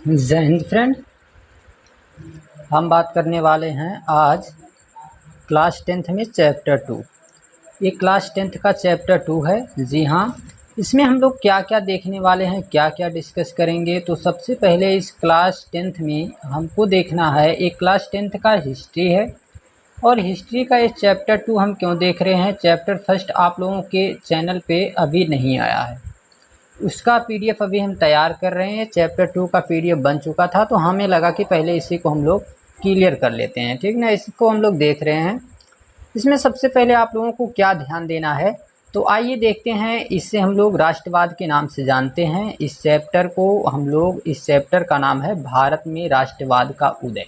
जय हिंद फ्रेंड। हम बात करने वाले हैं आज क्लास 10th में चैप्टर 2। ये क्लास 10th का चैप्टर 2 है। जी हाँ, इसमें हम लोग क्या क्या देखने वाले हैं, क्या क्या डिस्कस करेंगे। तो सबसे पहले इस क्लास 10th में हमको देखना है, एक क्लास 10th का हिस्ट्री है। और हिस्ट्री का ये चैप्टर 2 हम क्यों देख रहे हैं, चैप्टर फर्स्ट आप लोगों के चैनल पे अभी नहीं आया है, उसका पीडीएफ अभी हम तैयार कर रहे हैं। चैप्टर 2 का पीडीएफ बन चुका था, तो हमें लगा कि पहले इसी को हम लोग क्लियर कर लेते हैं, ठीक ना। इसको हम लोग देख रहे हैं। इसमें सबसे पहले आप लोगों को क्या ध्यान देना है, तो आइए देखते हैं। इससे हम लोग राष्ट्रवाद के नाम से जानते हैं इस चैप्टर को। हम लोग, इस चैप्टर का नाम है भारत में राष्ट्रवाद का उदय,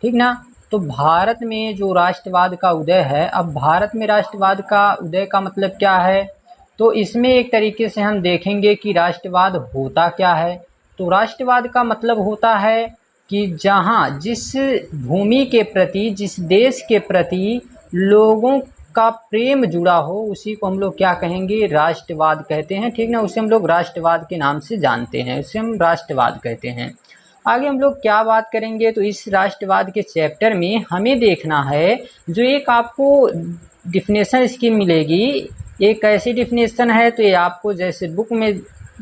ठीक ना। तो भारत में जो राष्ट्रवाद का उदय है, अब भारत में राष्ट्रवाद का उदय का मतलब क्या है, तो इसमें एक तरीके से हम देखेंगे कि राष्ट्रवाद होता क्या है। तो राष्ट्रवाद का मतलब होता है कि जहाँ जिस भूमि के प्रति, जिस देश के प्रति लोगों का प्रेम जुड़ा हो, उसी को हम लोग क्या कहेंगे, राष्ट्रवाद कहते हैं, ठीक ना। उसे हम लोग राष्ट्रवाद के नाम से जानते हैं, उसे हम राष्ट्रवाद कहते हैं। आगे हम लोग क्या बात करेंगे, तो इस राष्ट्रवाद के चैप्टर में हमें देखना है, जो एक आपको डिफिनेशन इसकी मिलेगी, एक ऐसी डिफिनेशन है, तो ये आपको जैसे बुक में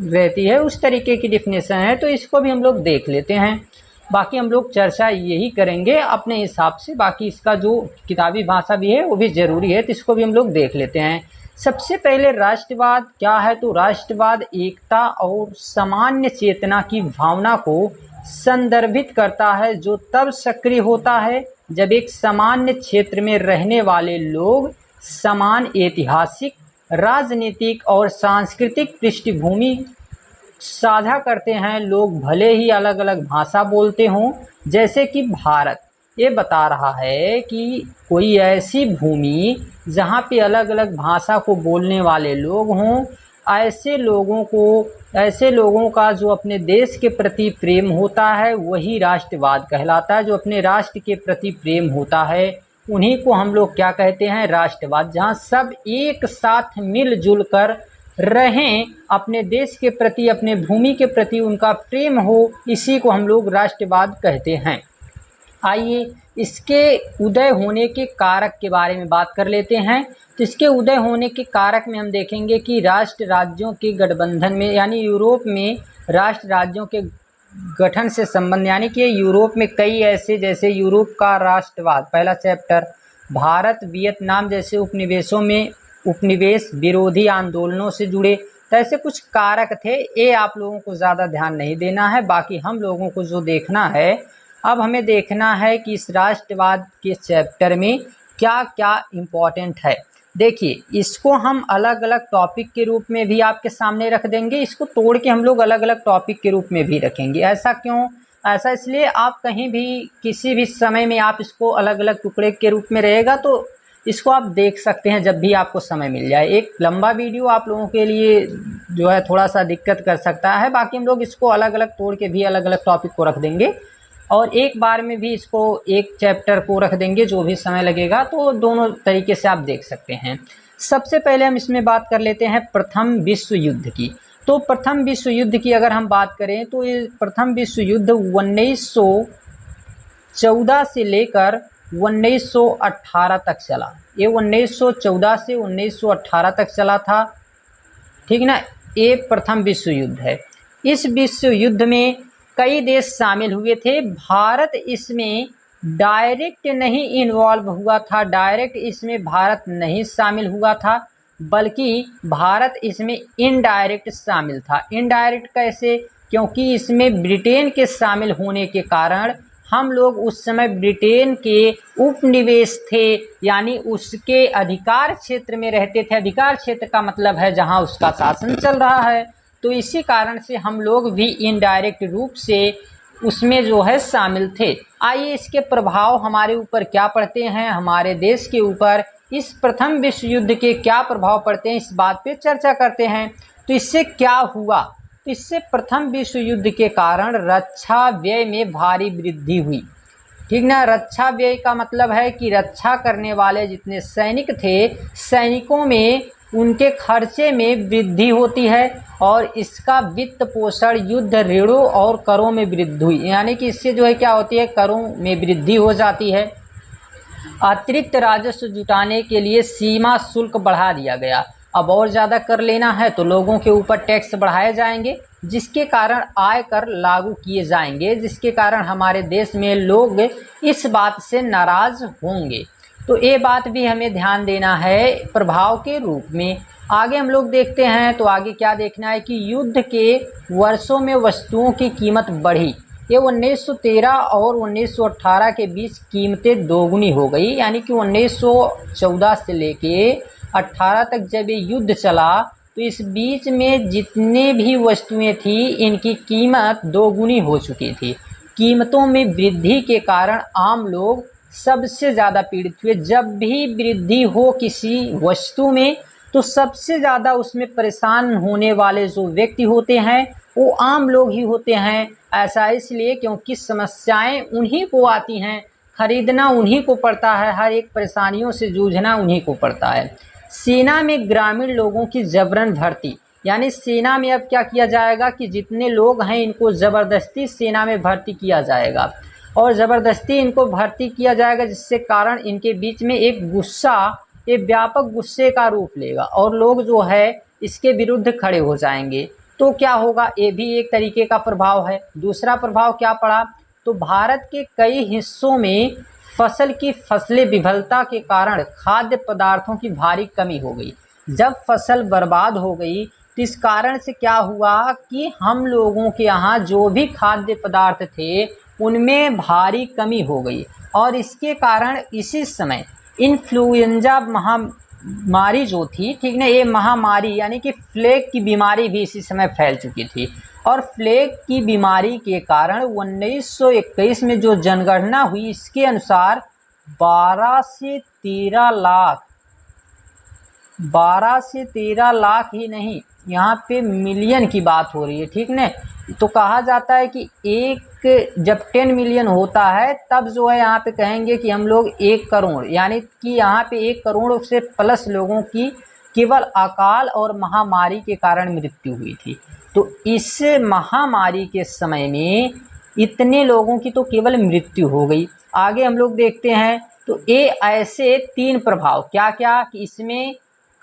रहती है उस तरीके की डिफिनेशन है, तो इसको भी हम लोग देख लेते हैं। बाकी हम लोग चर्चा यही करेंगे अपने हिसाब से, बाकी इसका जो किताबी भाषा भी है वो भी ज़रूरी है, तो इसको भी हम लोग देख लेते हैं। सबसे पहले राष्ट्रवाद क्या है, तो राष्ट्रवाद एकता और सामान्य चेतना की भावना को संदर्भित करता है, जो तब सक्रिय होता है जब एक सामान्य क्षेत्र में रहने वाले लोग समान ऐतिहासिक, राजनीतिक और सांस्कृतिक पृष्ठभूमि साझा करते हैं। लोग भले ही अलग अलग भाषा बोलते हों, जैसे कि भारत ये बता रहा है कि कोई ऐसी भूमि जहाँ पे अलग अलग भाषा को बोलने वाले लोग हों, ऐसे लोगों का जो अपने देश के प्रति प्रेम होता है वही राष्ट्रवाद कहलाता है। जो अपने राष्ट्र के प्रति प्रेम होता है उन्हीं को हम लोग क्या कहते हैं, राष्ट्रवाद। जहाँ सब एक साथ मिलजुल कर रहें, अपने देश के प्रति, अपने भूमि के प्रति उनका प्रेम हो, इसी को हम लोग राष्ट्रवाद कहते हैं। आइए इसके उदय होने के कारक के बारे में बात कर लेते हैं। तो इसके उदय होने के कारक में हम देखेंगे कि राष्ट्र राज्यों के गठबंधन में, यानी यूरोप में राष्ट्र राज्यों के गठन से संबंध, यानी कि यूरोप में कई ऐसे, जैसे यूरोप का राष्ट्रवाद पहला चैप्टर, भारत वियतनाम जैसे उपनिवेश विरोधी आंदोलनों से जुड़े, तो ऐसे कुछ कारक थे। ये आप लोगों को ज़्यादा ध्यान नहीं देना है, बाकी हम लोगों को जो देखना है, अब हमें देखना है कि इस राष्ट्रवाद के चैप्टर में क्या क्या इम्पोर्टेंट है। देखिए, इसको हम अलग अलग टॉपिक के रूप में भी आपके सामने रख देंगे, इसको तोड़ के हम लोग अलग अलग टॉपिक के रूप में भी रखेंगे। ऐसा क्यों? ऐसा इसलिए, आप कहीं भी किसी भी समय में आप इसको अलग अलग टुकड़े के रूप में रहेगा, तो इसको आप देख सकते हैं जब भी आपको समय मिल जाए। एक लंबा वीडियो आप लोगों के लिए जो है थोड़ा सा दिक्कत कर सकता है, बाकी हम लोग इसको अलग अलग तोड़ के भी अलग अलग टॉपिक को रख देंगे, और एक बार में भी इसको एक चैप्टर को रख देंगे, जो भी समय लगेगा। तो दोनों तरीके से आप देख सकते हैं। सबसे पहले हम इसमें बात कर लेते हैं प्रथम विश्व युद्ध की। तो प्रथम विश्व युद्ध की अगर हम बात करें, तो ये प्रथम विश्व युद्ध 1914 से लेकर 1918 तक चला। ये 1914 से 1918 तक चला था, ठीक ना। ये प्रथम विश्व युद्ध है। इस विश्व युद्ध में कई देश शामिल हुए थे। भारत इसमें डायरेक्ट नहीं इन्वॉल्व हुआ था, डायरेक्ट इसमें भारत नहीं शामिल हुआ था, बल्कि भारत इसमें इनडायरेक्ट शामिल था। इनडायरेक्ट कैसे? क्योंकि इसमें ब्रिटेन के शामिल होने के कारण हम लोग उस समय ब्रिटेन के उपनिवेश थे, यानी उसके अधिकार क्षेत्र में रहते थे। अधिकार क्षेत्र का मतलब है जहां उसका शासन चल रहा है, तो इसी कारण से हम लोग भी इनडायरेक्ट रूप से उसमें जो है शामिल थे। आइए इसके प्रभाव हमारे ऊपर क्या पड़ते हैं, हमारे देश के ऊपर इस प्रथम विश्व युद्ध के क्या प्रभाव पड़ते हैं, इस बात पे चर्चा करते हैं। तो इससे क्या हुआ, तो इससे प्रथम विश्व युद्ध के कारण रक्षा व्यय में भारी वृद्धि हुई, ठीक ना। रक्षा व्यय का मतलब है कि रक्षा करने वाले जितने सैनिक थे, सैनिकों में उनके खर्चे में वृद्धि होती है और इसका वित्त पोषण युद्ध, ऋणों और करों में वृद्धि हुई, यानी कि इससे जो है क्या होती है, करों में वृद्धि हो जाती है। अतिरिक्त राजस्व जुटाने के लिए सीमा शुल्क बढ़ा दिया गया। अब और ज़्यादा कर लेना है तो लोगों के ऊपर टैक्स बढ़ाए जाएंगे, जिसके कारण आय कर लागू किए जाएंगे, जिसके कारण हमारे देश में लोग इस बात से नाराज़ होंगे। तो ये बात भी हमें ध्यान देना है प्रभाव के रूप में। आगे हम लोग देखते हैं तो आगे क्या देखना है कि युद्ध के वर्षों में वस्तुओं की कीमत बढ़ी। ये 1913 और 1918 के बीच कीमतें दोगुनी हो गई, यानी कि 1914 से लेके 18 तक जब ये युद्ध चला तो इस बीच में जितने भी वस्तुएं थी इनकी कीमत दोगुनी हो चुकी थी। कीमतों में वृद्धि के कारण आम लोग सबसे ज़्यादा पीड़ित हुए। जब भी वृद्धि हो किसी वस्तु में तो सबसे ज़्यादा उसमें परेशान होने वाले जो व्यक्ति होते हैं वो आम लोग ही होते हैं। ऐसा इसलिए क्योंकि समस्याएं उन्हीं को आती हैं, खरीदना उन्हीं को पड़ता है, हर एक परेशानियों से जूझना उन्हीं को पड़ता है। सेना में ग्रामीण लोगों की जबरन भर्ती, यानी सेना में अब क्या किया जाएगा कि जितने लोग हैं इनको ज़बरदस्ती सेना में भर्ती किया जाएगा और ज़बरदस्ती इनको भर्ती किया जाएगा, जिससे कारण इनके बीच में एक गुस्सा, ये व्यापक गुस्से का रूप लेगा और लोग जो है इसके विरुद्ध खड़े हो जाएंगे। तो क्या होगा, ये भी एक तरीके का प्रभाव है। दूसरा प्रभाव क्या पड़ा, तो भारत के कई हिस्सों में फसल की फसलें विफलता के कारण खाद्य पदार्थों की भारी कमी हो गई। जब फसल बर्बाद हो गई तो इस कारण से क्या हुआ कि हम लोगों के यहाँ जो भी खाद्य पदार्थ थे उनमें भारी कमी हो गई और इसके कारण इसी समय इन्फ्लुएंजा महामारी जो थी, ठीक ना, ये महामारी यानी कि प्लेग की बीमारी भी इसी समय फैल चुकी थी। और प्लेग की बीमारी के कारण 1921 में जो जनगणना हुई इसके अनुसार 12 से 13 लाख ही नहीं, यहाँ पे मिलियन की बात हो रही है, ठीक ना। तो कहा जाता है कि जब 10 मिलियन होता है तब जो है यहाँ पे कहेंगे कि हम लोग 1 करोड़, यानी कि यहाँ पे 1 करोड़ से प्लस लोगों की केवल अकाल और महामारी के कारण मृत्यु हुई थी। तो इस महामारी के समय में इतने लोगों की तो केवल मृत्यु हो गई। आगे हम लोग देखते हैं तो ये ऐसे 3 प्रभाव क्या क्या कि इसमें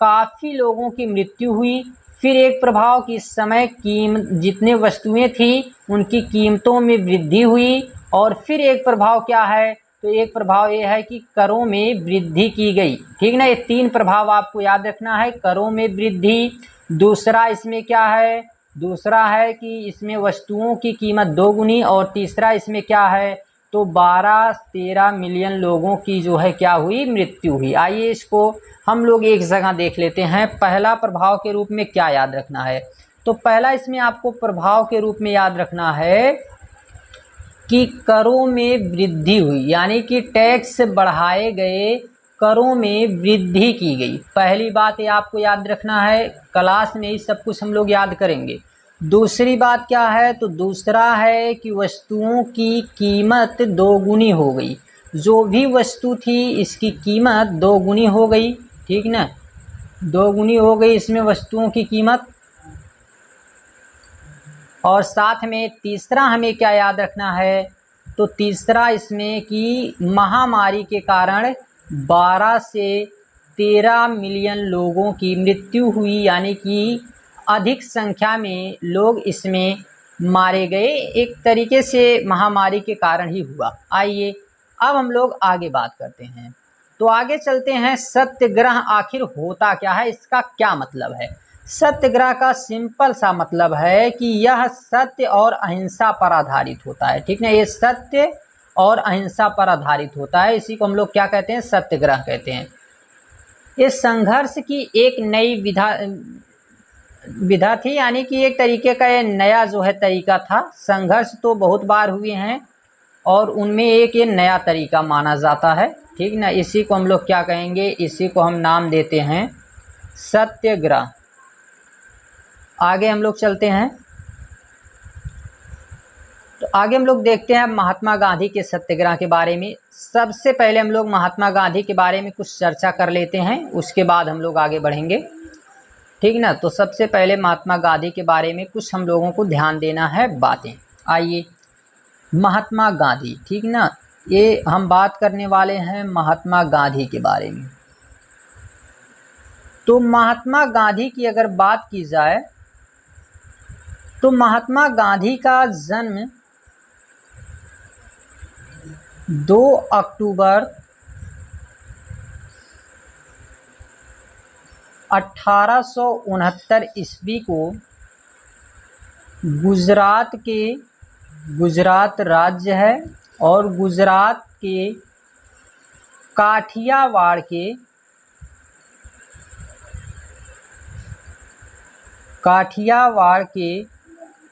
काफ़ी लोगों की मृत्यु हुई। फिर एक प्रभाव कि इस समय जितने वस्तुएं थी उनकी कीमतों में वृद्धि हुई। और फिर एक प्रभाव क्या है, तो एक प्रभाव ये है कि करों में वृद्धि की गई, ठीक ना। ये 3 प्रभाव आपको याद रखना है, करों में वृद्धि, दूसरा इसमें क्या है, दूसरा है कि इसमें वस्तुओं की कीमत दोगुनी, और तीसरा इसमें क्या है तो 12-13 मिलियन लोगों की जो है क्या हुई, मृत्यु हुई। आइए इसको हम लोग एक जगह देख लेते हैं। पहला प्रभाव के रूप में क्या याद रखना है, तो पहला इसमें आपको प्रभाव के रूप में याद रखना है कि करों में वृद्धि हुई, यानी कि टैक्स बढ़ाए गए, करों में वृद्धि की गई। पहली बात ये आपको याद रखना है, क्लास में ही सब कुछ हम लोग याद करेंगे। दूसरी बात क्या है, तो दूसरा है कि वस्तुओं की कीमत दोगुनी हो गई। जो भी वस्तु थी इसकी कीमत दोगुनी हो गई, ठीक ना, दोगुनी हो गई इसमें वस्तुओं की कीमत। और साथ में तीसरा हमें क्या याद रखना है, तो तीसरा इसमें कि महामारी के कारण 12 से 13 मिलियन लोगों की मृत्यु हुई, यानी कि अधिक संख्या में लोग इसमें मारे गए, एक तरीके से महामारी के कारण ही हुआ। आइए अब हम लोग आगे बात करते हैं। तो आगे चलते हैं, सत्याग्रह आखिर होता क्या है, इसका क्या मतलब है। सत्याग्रह का सिंपल सा मतलब है कि यह सत्य और अहिंसा पर आधारित होता है, ठीक ना। ये सत्य और अहिंसा पर आधारित होता है, इसी को हम लोग क्या कहते हैं, सत्याग्रह कहते हैं। ये संघर्ष की एक नई विधा थी, यानी कि एक तरीके का ये नया जो है तरीका था। संघर्ष तो बहुत बार हुए हैं और उनमें एक ये नया तरीका माना जाता है, ठीक ना। इसी को हम लोग क्या कहेंगे, इसी को हम नाम देते हैं सत्याग्रह। आगे हम लोग चलते हैं, तो आगे हम लोग देखते हैं महात्मा गांधी के सत्याग्रह के बारे में। सबसे पहले हम लोग महात्मा गांधी के बारे में कुछ चर्चा कर लेते हैं, उसके बाद हम लोग आगे बढ़ेंगे। ठीक ना। तो सबसे पहले महात्मा गांधी के बारे में कुछ हम लोगों को ध्यान देना है बातें। आइए, महात्मा गांधी, ठीक ना, ये हम बात करने वाले हैं महात्मा गांधी के बारे में। तो महात्मा गांधी की अगर बात की जाए तो महात्मा गांधी का जन्म 2 अक्टूबर 1869 ईस्वी को गुजरात के, गुजरात राज्य है, और गुजरात के काठियावाड़ के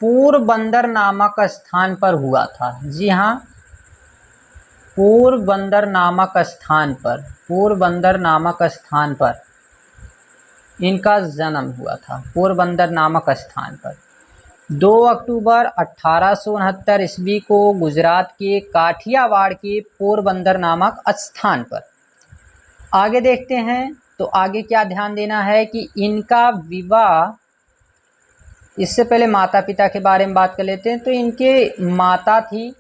पोरबंदर नामक स्थान पर हुआ था। जी हाँ, पोरबंदर नामक स्थान पर इनका जन्म हुआ था। पोरबंदर नामक स्थान पर 2 अक्टूबर 1869 ईस्वी को गुजरात के काठियावाड़ के पोरबंदर नामक स्थान पर। आगे देखते हैं, तो आगे क्या ध्यान देना है कि इनका विवाह, इससे पहले माता पिता के बारे में बात कर लेते हैं। तो इनके माता थी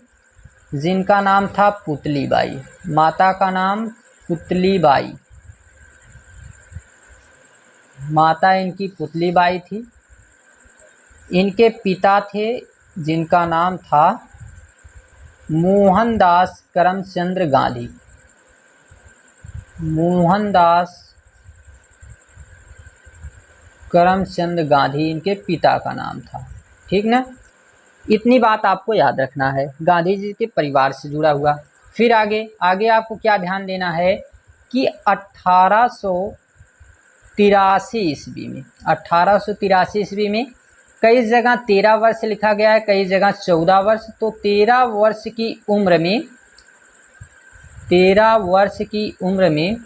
जिनका नाम था पुतलीबाई, माता का नाम पुतलीबाई, माता इनकी पुतलीबाई थी। इनके पिता थे जिनका नाम था मोहनदास करमचंद गांधी, मोहनदास करमचंद गांधी इनके पिता का नाम था। ठीक ना, इतनी बात आपको याद रखना है, गांधी जी के परिवार से जुड़ा हुआ। फिर आगे आपको क्या ध्यान देना है कि 1883 ईस्वी में कई जगह 13 वर्ष लिखा गया है, कई जगह 14 वर्ष। तो 13 वर्ष की उम्र में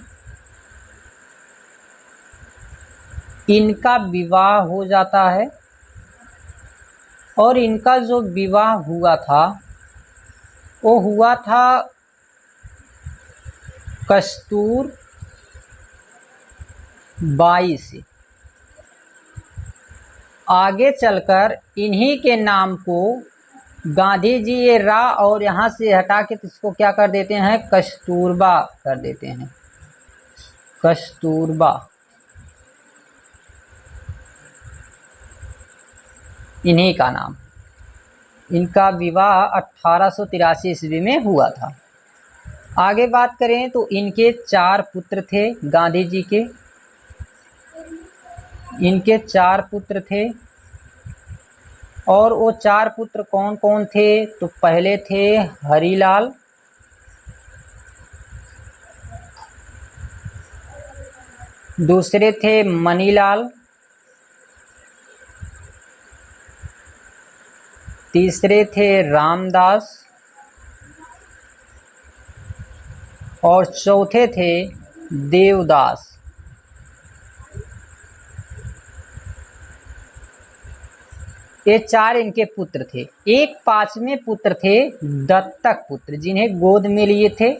इनका विवाह हो जाता है, और इनका जो विवाह हुआ था वो हुआ था कस्तूरबाई से। आगे चलकर इन्हीं के नाम को गांधी जी ये रा और यहाँ से हटा के इसको क्या कर देते हैं, कस्तूरबा कर देते हैं, कस्तूरबा। इन्हीं का नाम, इनका विवाह 1883 ईस्वी में हुआ था। आगे बात करें तो इनके 4 पुत्र थे गांधी जी के, इनके 4 पुत्र थे। और वो 4 पुत्र कौन कौन थे, तो पहले थे हरिलाल, दूसरे थे मनीलाल, तीसरे थे रामदास, और चौथे थे देवदास। ये 4 इनके पुत्र थे। एक 5वें पुत्र थे दत्तक पुत्र, जिन्हें गोद में लिए थे,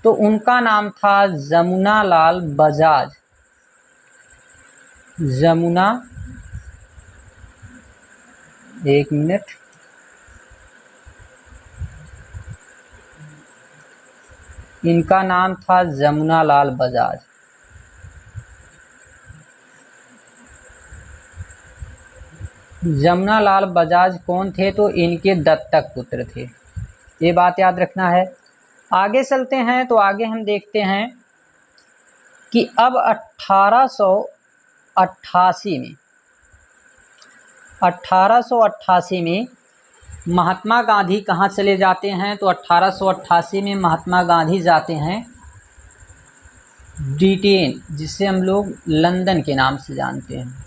तो उनका नाम था जमुनालाल बजाज। एक मिनट, इनका नाम था जमुनालाल बजाज। जमुनालाल बजाज कौन थे, तो इनके दत्तक पुत्र थे। ये बात याद रखना है। आगे चलते हैं, तो आगे हम देखते हैं कि अब 1888 में महात्मा गांधी कहाँ चले जाते हैं, तो 1888 में महात्मा गांधी जाते हैं ब्रिटेन, जिसे हम लोग लंदन के नाम से जानते हैं।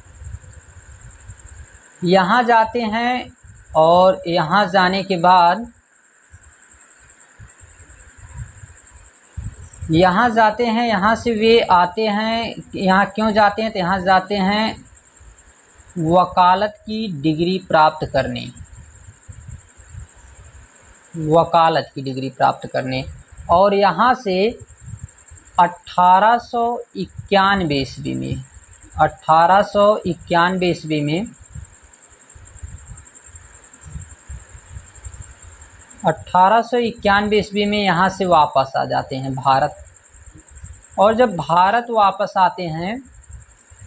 यहाँ जाते हैं, और यहाँ जाने के बाद यहाँ जाते हैं, यहाँ से वे आते हैं। यहाँ क्यों जाते हैं, तो यहाँ जाते हैं वकालत की डिग्री प्राप्त करने, वकालत की डिग्री प्राप्त करने। और यहाँ से 1891 ईस्वी में 1891 ईस्वी में 1891 ईस्वी में यहाँ से वापस आ जाते हैं भारत। और जब भारत वापस आते हैं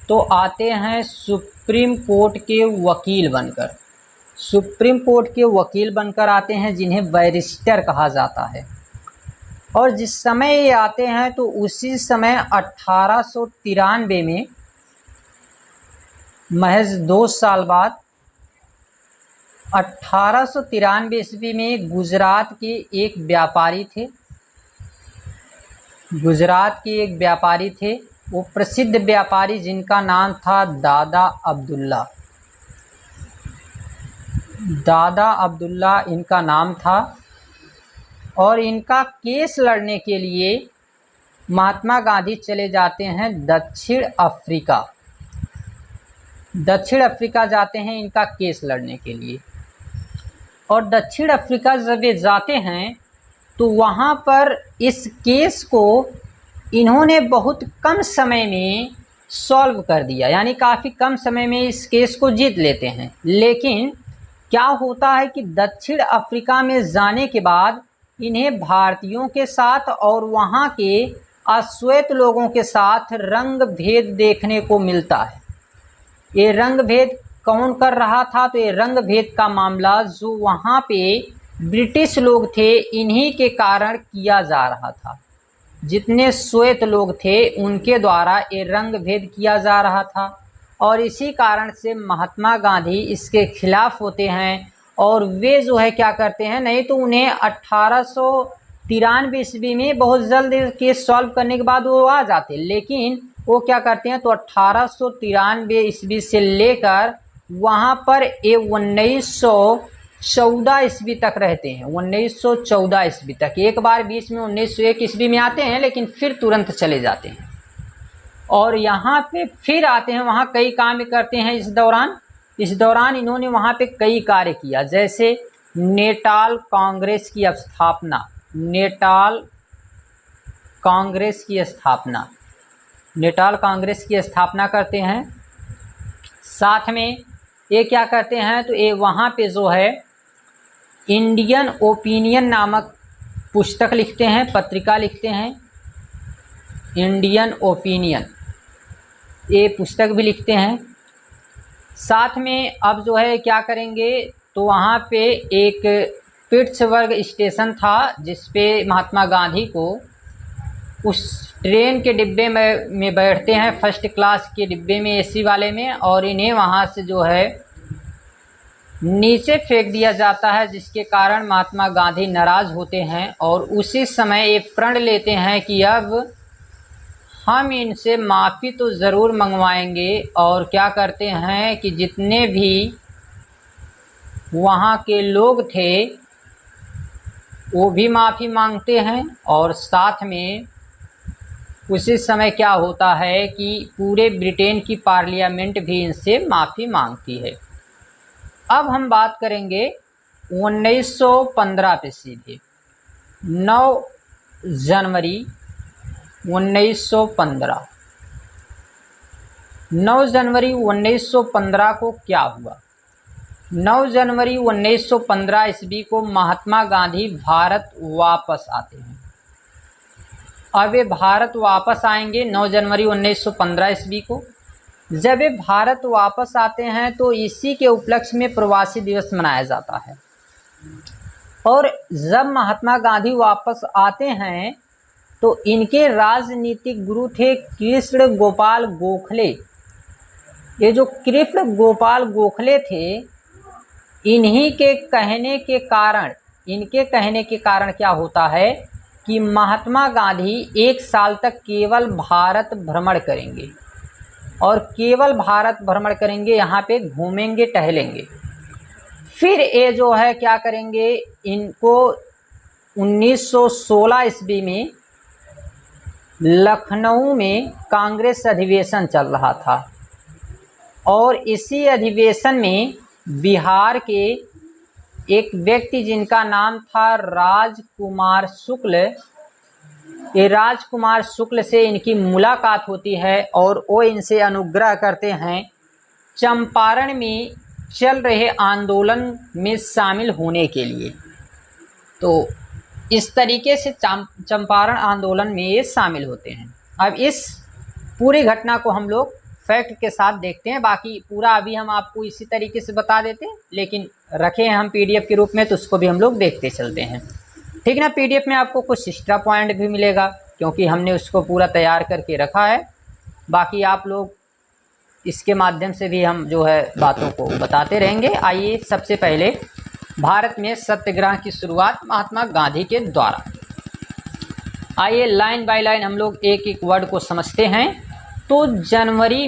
तो आते हैं सुप्रीम कोर्ट के वकील बनकर। सुप्रीम कोर्ट के वकील बनकर आते हैं, जिन्हें बैरिस्टर कहा जाता है। और जिस समय ये आते हैं तो उसी समय 1893 में, महज 2 साल बाद, 1893 ईस्वी में गुजरात के एक व्यापारी थे। गुजरात के एक व्यापारी थे, वो प्रसिद्ध व्यापारी जिनका नाम था दादा अब्दुल्ला। दादा अब्दुल्ला इनका नाम था। और इनका केस लड़ने के लिए महात्मा गांधी चले जाते हैं दक्षिण अफ्रीका। दक्षिण अफ्रीका जाते हैं इनका केस लड़ने के लिए। और दक्षिण अफ्रीका जब ये जाते हैं तो वहाँ पर इस केस को इन्होंने बहुत कम समय में सॉल्व कर दिया, यानी काफ़ी कम समय में इस केस को जीत लेते हैं। लेकिन क्या होता है कि दक्षिण अफ्रीका में जाने के बाद इन्हें भारतीयों के साथ और वहाँ के अश्वेत लोगों के साथ रंग भेद देखने को मिलता है। ये रंग भेद कौन कर रहा था? तो ये रंग भेद का मामला जो वहाँ पे ब्रिटिश लोग थे, इन्हीं के कारण किया जा रहा था। जितने श्वेत लोग थे उनके द्वारा ये रंग भेद किया जा रहा था। और इसी कारण से महात्मा गांधी इसके खिलाफ होते हैं। और वे जो है क्या करते हैं, नहीं तो उन्हें 1893 ईस्वी में बहुत जल्द केस सॉल्व करने के बाद वो आ जाते, लेकिन वो क्या करते हैं तो 1893 ईस्वी से लेकर वहाँ पर ये 1914 ईस्वी तक रहते हैं। 1914 ईस्वी तक, एक बार बीच में 1901 ईस्वी में आते हैं, लेकिन फिर तुरंत चले जाते हैं। और यहाँ पे फिर आते हैं, वहाँ कई काम करते हैं। इस दौरान इन्होंने वहाँ पे कई कार्य किया, जैसे नेटाल कांग्रेस की स्थापना। नेटाल कांग्रेस की स्थापना करते हैं। साथ में ये क्या करते हैं तो ये वहाँ पे जो है इंडियन ओपिनियन नामक पुस्तक लिखते हैं, पत्रिका लिखते हैं, इंडियन ओपिनियन, ये पुस्तक भी लिखते हैं। साथ में अब जो है क्या करेंगे तो वहाँ पे एक पिट्सबर्ग स्टेशन था, जिस पे महात्मा गांधी को उस ट्रेन के डिब्बे में बैठते हैं, फर्स्ट क्लास के डिब्बे में, एसी वाले में, और इन्हें वहाँ से जो है नीचे फेंक दिया जाता है, जिसके कारण महात्मा गांधी नाराज़ होते हैं। और उसी समय ये प्रण लेते हैं कि अब हम इनसे माफ़ी तो ज़रूर मंगवाएंगे। और क्या करते हैं कि जितने भी वहाँ के लोग थे वो भी माफ़ी मांगते हैं। और साथ में उसी समय क्या होता है कि पूरे ब्रिटेन की पार्लियामेंट भी इनसे माफ़ी मांगती है। अब हम बात करेंगे 1915 पे सीधे। 9 जनवरी 1915। 9 जनवरी 1915 को क्या हुआ? 9 जनवरी 1915 ईस्वी को महात्मा गांधी भारत वापस आते हैं। अब ये भारत वापस आएंगे 9 जनवरी 1915 ईस्वी को। जब ये भारत वापस आते हैं तो इसी के उपलक्ष्य में प्रवासी दिवस मनाया जाता है। और जब महात्मा गांधी वापस आते हैं तो इनके राजनीतिक गुरु थे कृष्ण गोपाल गोखले। ये जो कृष्ण गोपाल गोखले थे, इनके कहने के कारण क्या होता है कि महात्मा गांधी 1 साल तक केवल भारत भ्रमण करेंगे। और केवल भारत भ्रमण करेंगे, यहाँ पे घूमेंगे, टहलेंगे। फिर ये जो है क्या करेंगे, इनको 1916 ईस्वी में लखनऊ में कांग्रेस अधिवेशन चल रहा था। और इसी अधिवेशन में बिहार के एक व्यक्ति जिनका नाम था राजकुमार शुक्ल, ये राजकुमार शुक्ल से इनकी मुलाकात होती है और वो इनसे अनुग्रह करते हैं चंपारण में चल रहे आंदोलन में शामिल होने के लिए। तो इस तरीके से चंपारण आंदोलन में ये शामिल होते हैं। अब इस पूरी घटना को हम लोग फैक्ट के साथ देखते हैं, बाकी पूरा अभी हम आपको इसी तरीके से बता देते हैं, लेकिन रखे हैं हम पीडीएफ के रूप में तो उसको भी हम लोग देखते चलते हैं, ठीक ना। पीडीएफ में आपको कुछ एक्स्ट्रा पॉइंट भी मिलेगा क्योंकि हमने उसको पूरा तैयार करके रखा है। बाकी आप लोग इसके माध्यम से भी हम जो है बातों को बताते रहेंगे। आइए सबसे पहले भारत में सत्याग्रह की शुरुआत महात्मा गांधी के द्वारा। आइए लाइन बाय लाइन हम लोग एक एक वर्ड को समझते हैं। तो जनवरी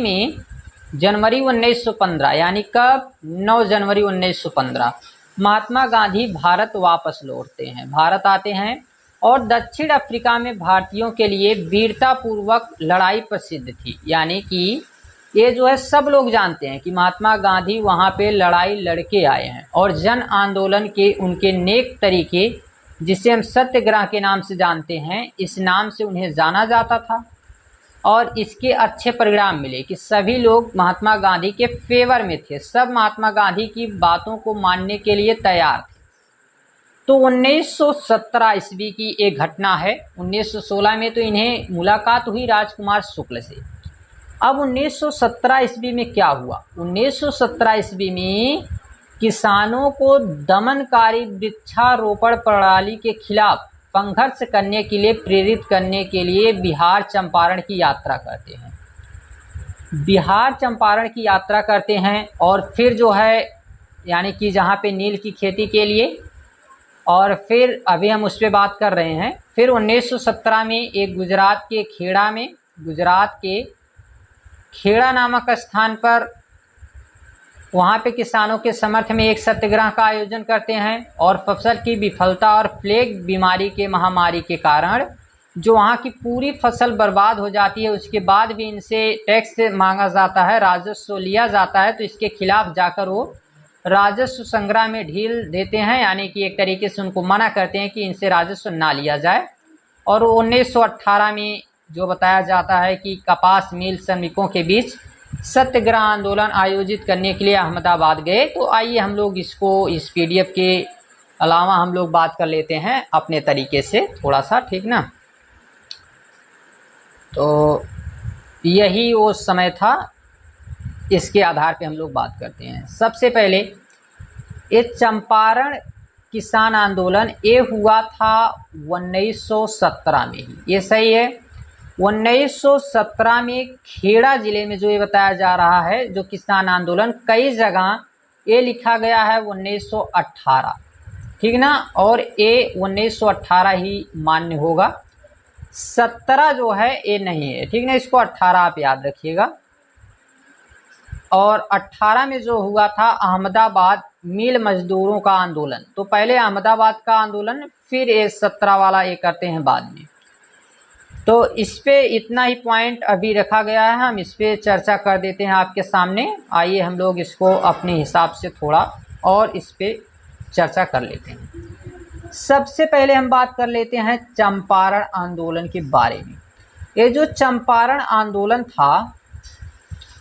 1915 यानी कब, 9 जनवरी 1915 महात्मा गांधी भारत वापस लौटते हैं, भारत आते हैं और दक्षिण अफ्रीका में भारतीयों के लिए वीरतापूर्वक लड़ाई प्रसिद्ध थी। यानी कि ये जो है सब लोग जानते हैं कि महात्मा गांधी वहाँ पे लड़ाई लड़के आए हैं और जन आंदोलन के उनके नेक तरीके, जिसे हम सत्याग्रह के नाम से जानते हैं, इस नाम से उन्हें जाना जाता था और इसके अच्छे परिणाम मिले कि सभी लोग महात्मा गांधी के फेवर में थे, सब महात्मा गांधी की बातों को मानने के लिए तैयार थे। तो 1917 ईस्वी की एक घटना है। 1916 में तो इन्हें मुलाकात हुई राजकुमार शुक्ल से। अब 1917 ईस्वी में क्या हुआ, 1917 ईस्वी में किसानों को दमनकारी वृक्षारोपण प्रणाली के खिलाफ संघर्ष करने के लिए प्रेरित करने के लिए बिहार चंपारण की यात्रा करते हैं। बिहार चंपारण की यात्रा करते हैं और फिर जो है यानी कि जहाँ पे नील की खेती के लिए, और फिर अभी हम उस पर बात कर रहे हैं। फिर 1917 में एक गुजरात के खेड़ा नामक स्थान पर वहाँ पे किसानों के समर्थन में एक सत्याग्रह का आयोजन करते हैं और फसल की विफलता और प्लेग बीमारी के महामारी के कारण जो वहाँ की पूरी फसल बर्बाद हो जाती है, उसके बाद भी इनसे टैक्स मांगा जाता है, राजस्व लिया जाता है। तो इसके खिलाफ जाकर वो राजस्व संग्रह में ढील देते हैं, यानी कि एक तरीके से उनको मना करते हैं कि इनसे राजस्व ना लिया जाए। और 1918 में जो बताया जाता है कि कपास मिल श्रमिकों के बीच सत्याग्रह आंदोलन आयोजित करने के लिए अहमदाबाद गए। तो आइए हम लोग इसको इस पीडीएफ के अलावा हम लोग बात कर लेते हैं अपने तरीके से थोड़ा सा, ठीक ना। तो यही वो समय था, इसके आधार पे हम लोग बात करते हैं। सबसे पहले ये चंपारण किसान आंदोलन ये हुआ था 1917 में ही, ये सही है। 1917 में खेड़ा जिले में जो ये बताया जा रहा है जो किसान आंदोलन, कई जगह ये लिखा गया है 1918, ठीक ना, और ये 1918 ही मान्य होगा। 17 जो है ये नहीं है, ठीक ना, इसको 18 आप याद रखिएगा। और 18 में जो हुआ था अहमदाबाद मिल मजदूरों का आंदोलन, तो पहले अहमदाबाद का आंदोलन फिर ये 17 वाला ये करते हैं बाद में। तो इस पे इतना ही पॉइंट अभी रखा गया है, हम इस पे चर्चा कर देते हैं आपके सामने। आइए हम लोग इसको अपने हिसाब से थोड़ा और इस पे चर्चा कर लेते हैं। सबसे पहले हम बात कर लेते हैं चंपारण आंदोलन के बारे में। ये जो चंपारण आंदोलन था,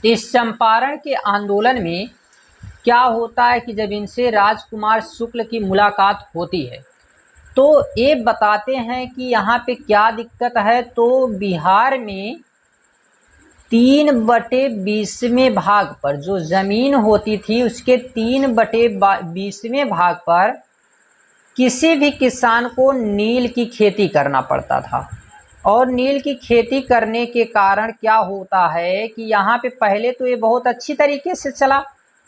इस चंपारण के आंदोलन में क्या होता है कि जब इनसे राजकुमार शुक्ल की मुलाकात होती है तो ये बताते हैं कि यहाँ पे क्या दिक्कत है। तो बिहार में 3/20वें भाग पर जो ज़मीन होती थी उसके 3/20वें भाग पर किसी भी किसान को नील की खेती करना पड़ता था। और नील की खेती करने के कारण क्या होता है कि यहाँ पे पहले तो ये बहुत अच्छी तरीके से चला,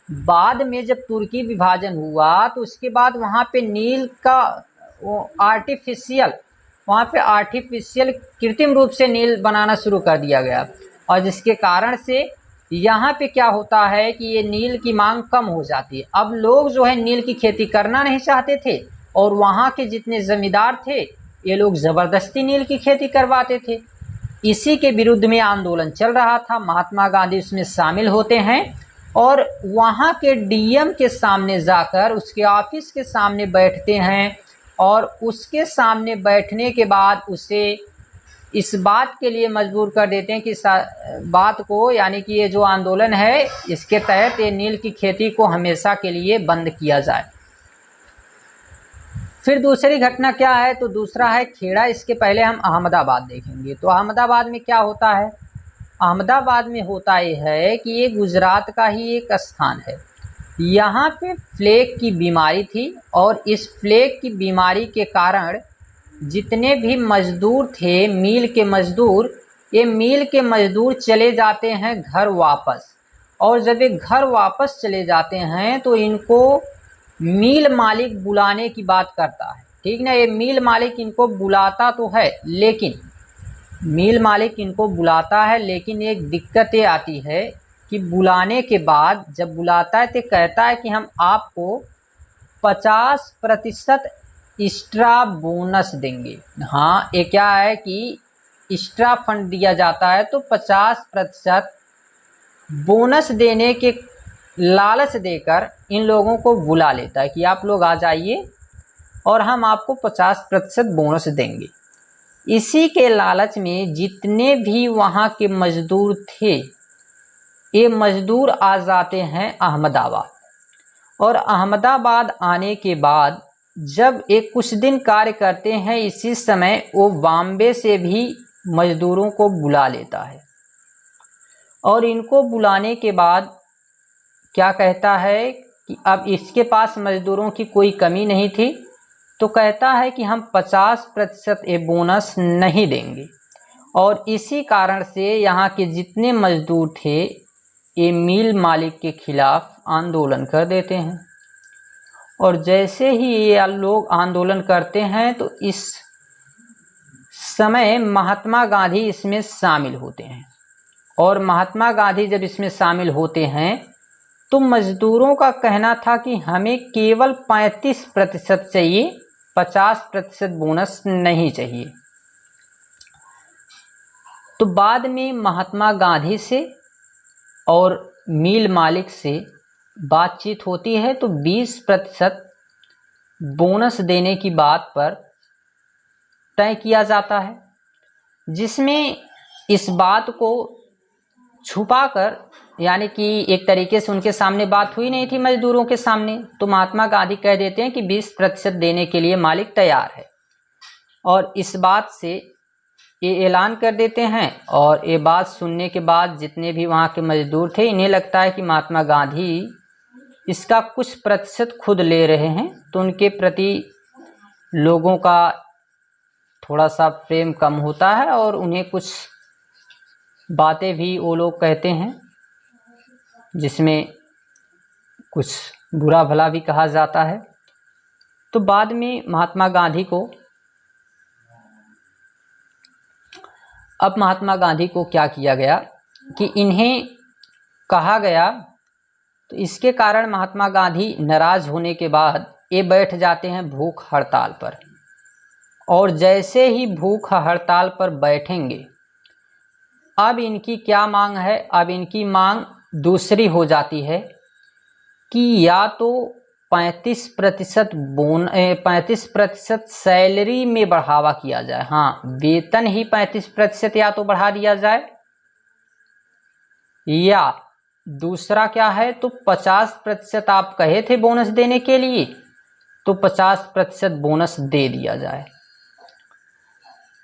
बाद में जब तुर्की विभाजन हुआ तो उसके बाद वहाँ पे नील का वहाँ पे आर्टिफिशियल कृत्रिम रूप से नील बनाना शुरू कर दिया गया, और जिसके कारण से यहाँ पे क्या होता है कि ये नील की मांग कम हो जाती है। अब लोग जो है नील की खेती करना नहीं चाहते थे और वहाँ के जितने जमींदार थे ये लोग ज़बरदस्ती नील की खेती करवाते थे। इसी के विरुद्ध में आंदोलन चल रहा था। महात्मा गांधी उसमें शामिल होते हैं और वहाँ के डीएम के सामने जाकर उसके ऑफिस के सामने बैठते हैं और उसके सामने बैठने के बाद उसे इस बात के लिए मजबूर कर देते हैं कि बात को, यानी कि ये जो आंदोलन है इसके तहत ये नील की खेती को हमेशा के लिए बंद किया जाए। फिर दूसरी घटना क्या है, तो दूसरा है खेड़ा। इसके पहले हम अहमदाबाद देखेंगे। तो अहमदाबाद में क्या होता है, अहमदाबाद में होता ये है कि ये गुजरात का ही एक स्थान है। यहाँ पे प्लेग की बीमारी थी और इस प्लेग की बीमारी के कारण जितने भी मजदूर थे, मील के मजदूर, ये मील के मजदूर चले जाते हैं घर वापस। और जब ये घर वापस चले जाते हैं तो इनको मील मालिक बुलाने की बात करता है, ठीक ना। ये मील मालिक इनको बुलाता तो है, लेकिन मील मालिक इनको बुलाता है, लेकिन एक दिक्कत ये आती है कि बुलाने के बाद जब बुलाता है तो कहता है कि हम आपको 50% एक्स्ट्रा बोनस देंगे। हाँ, ये क्या है कि एक्स्ट्रा फंड दिया जाता है, तो 50% बोनस देने के लालच देकर इन लोगों को बुला लेता है कि आप लोग आ जाइए और हम आपको 50% बोनस देंगे। इसी के लालच में जितने भी वहाँ के मजदूर थे, ये मजदूर आ जाते हैं अहमदाबाद। और अहमदाबाद आने के बाद जब एक कुछ दिन कार्य करते हैं, इसी समय वो बॉम्बे से भी मजदूरों को बुला लेता है। और इनको बुलाने के बाद क्या कहता है कि अब इसके पास मजदूरों की कोई कमी नहीं थी, तो कहता है कि हम 50% ये बोनस नहीं देंगे। और इसी कारण से यहाँ के जितने मजदूर थे ये मिल मालिक के खिलाफ आंदोलन कर देते हैं। और जैसे ही ये लोग आंदोलन करते हैं तो इस समय महात्मा गांधी इसमें शामिल होते हैं। और महात्मा गांधी जब इसमें शामिल होते हैं तो मजदूरों का कहना था कि हमें केवल 35% चाहिए, 50% बोनस नहीं चाहिए। तो बाद में महात्मा गांधी से और मिल मालिक से बातचीत होती है, तो 20% बोनस देने की बात पर तय किया जाता है, जिसमें इस बात को छुपाकर, यानी कि एक तरीके से उनके सामने बात हुई नहीं थी मजदूरों के सामने, तो महात्मा गांधी कह देते हैं कि 20% देने के लिए मालिक तैयार है। और इस बात से ये ऐलान कर देते हैं। और ये बात सुनने के बाद जितने भी वहाँ के मजदूर थे, इन्हें लगता है कि महात्मा गांधी इसका कुछ प्रतिशत खुद ले रहे हैं, तो उनके प्रति लोगों का थोड़ा सा प्रेम कम होता है और उन्हें कुछ बातें भी वो लोग कहते हैं, जिसमें कुछ बुरा भला भी कहा जाता है। तो बाद में महात्मा गांधी को क्या किया गया कि इन्हें कहा गया, तो इसके कारण महात्मा गांधी नाराज होने के बाद ये बैठ जाते हैं भूख हड़ताल पर। और जैसे ही भूख हड़ताल पर बैठेंगे, अब इनकी क्या मांग है, अब इनकी मांग दूसरी हो जाती है कि या तो 35% सैलरी में बढ़ावा किया जाए। हाँ, वेतन ही 35% या तो बढ़ा दिया जाए, या दूसरा क्या है, तो 50% आप कहे थे बोनस देने के लिए, तो 50% बोनस दे दिया जाए।